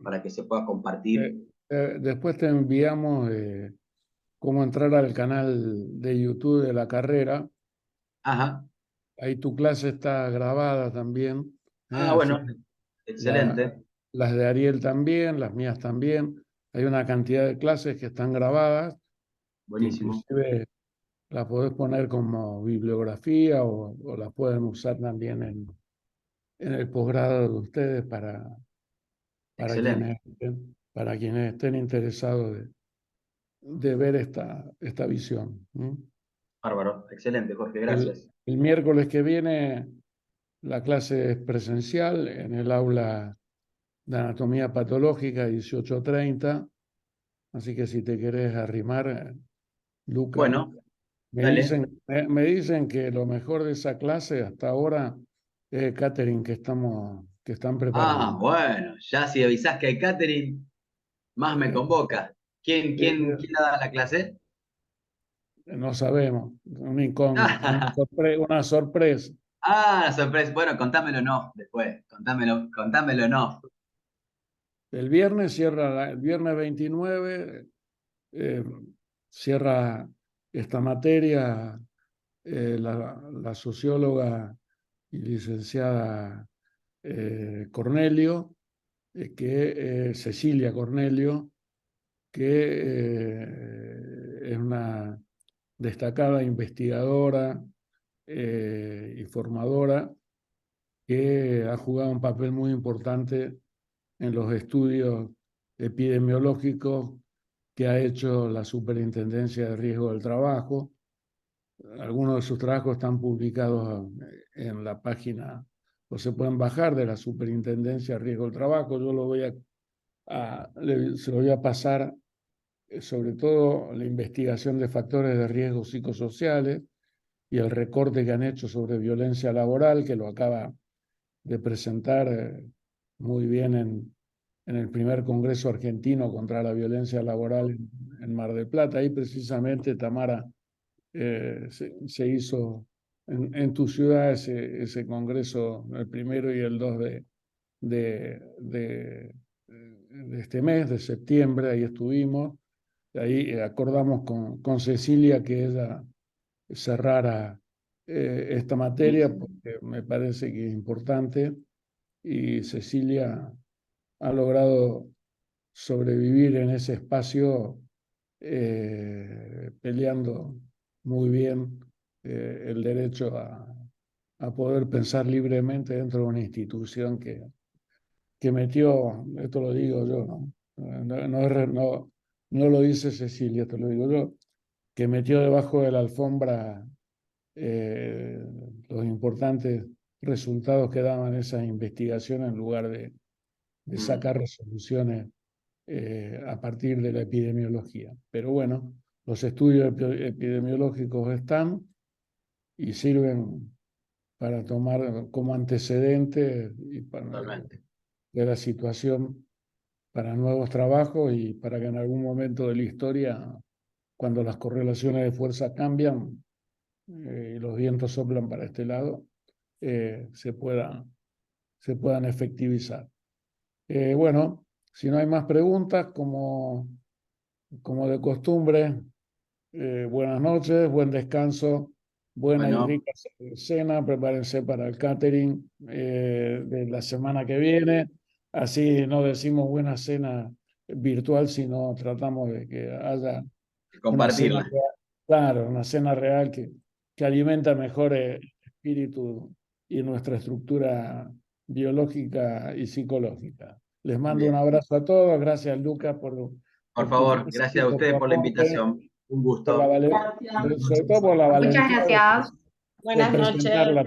para que se pueda compartir. Después te enviamos cómo entrar al canal de YouTube de la carrera. Ajá. Ahí tu clase está grabada también, Ah, así bueno, que la, excelente. las de Ariel también, las mías también. Hay una cantidad de clases que están grabadas, que Buenísimo. inclusive las podés poner como bibliografía o las pueden usar también en el posgrado de ustedes para Excelente. para quienes estén interesados de ver esta visión. Bárbaro. Excelente, Jorge. Gracias. El miércoles que viene la clase es presencial en el aula de anatomía patológica 18:30, así que si te querés arrimar, Luca, Bueno, me dale. me dicen que lo mejor de esa clase hasta ahora es el catering que están preparando. Bueno, ya si avisás que hay catering, más me Eh, convoca. ¿Quién, quién, eh, quién la da la clase? no sabemos, una incógnita, una sorpresa. La sorpresa. Bueno, contámelo no después. Contámelo no. El viernes el viernes 29 eh, cierra esta materia la socióloga y licenciada Cornelio, Cecilia Cornelio, que es una destacada investigadora y formadora que ha jugado un papel muy importante en los estudios epidemiológicos que ha hecho la Superintendencia de Riesgo del Trabajo. Algunos de sus trabajos están publicados en la página o se pueden bajar de la Superintendencia de Riesgo del Trabajo. Yo se lo voy a pasar, sobre todo la investigación de factores de riesgo psicosociales y el recorte que han hecho sobre violencia laboral, que lo acaba de presentar muy bien en el primer Congreso Argentino contra la Violencia Laboral en Mar del Plata. Ahí precisamente, Tamara, se hizo en tu ciudad ese congreso, el primero y el 2 de este mes, de septiembre. Ahí estuvimos. Ahí acordamos con Cecilia que ella cerrara esta materia porque me parece que es importante y Cecilia ha logrado sobrevivir en ese espacio peleando muy bien el derecho a poder pensar libremente dentro de una institución que metió, esto lo digo yo, no lo dice Cecilia, esto lo digo yo, que metió debajo de la alfombra eh, los importantes resultados que daban esas investigaciones en lugar de sacar resoluciones a partir de la epidemiología. Pero bueno, los estudios epidemiológicos están y sirven para tomar como antecedente y Totalmente. de la situación para nuevos trabajos y para que en algún momento de la historia, cuando las correlaciones de fuerza cambian y los vientos soplan para este lado, se puedan efectivizar. Bueno, si no hay más preguntas, como de costumbre, buenas noches, buen descanso, buena y Bueno, rica cena, prepárense para el catering de la semana que viene. Así no decimos buena cena virtual, sino tratamos de que haya una cena compartirla. real, claro, una cena real que alimenta mejor el espíritu y nuestra estructura biológica y psicológica. Les mando un Bien. abrazo a todos. Gracias, Lucas, Por tu favor, presencia, gracias a por tu ustedes por la aporte, invitación. Un gusto. sobre todo por la Muchas valentía gracias. de Buenas noches. presentarla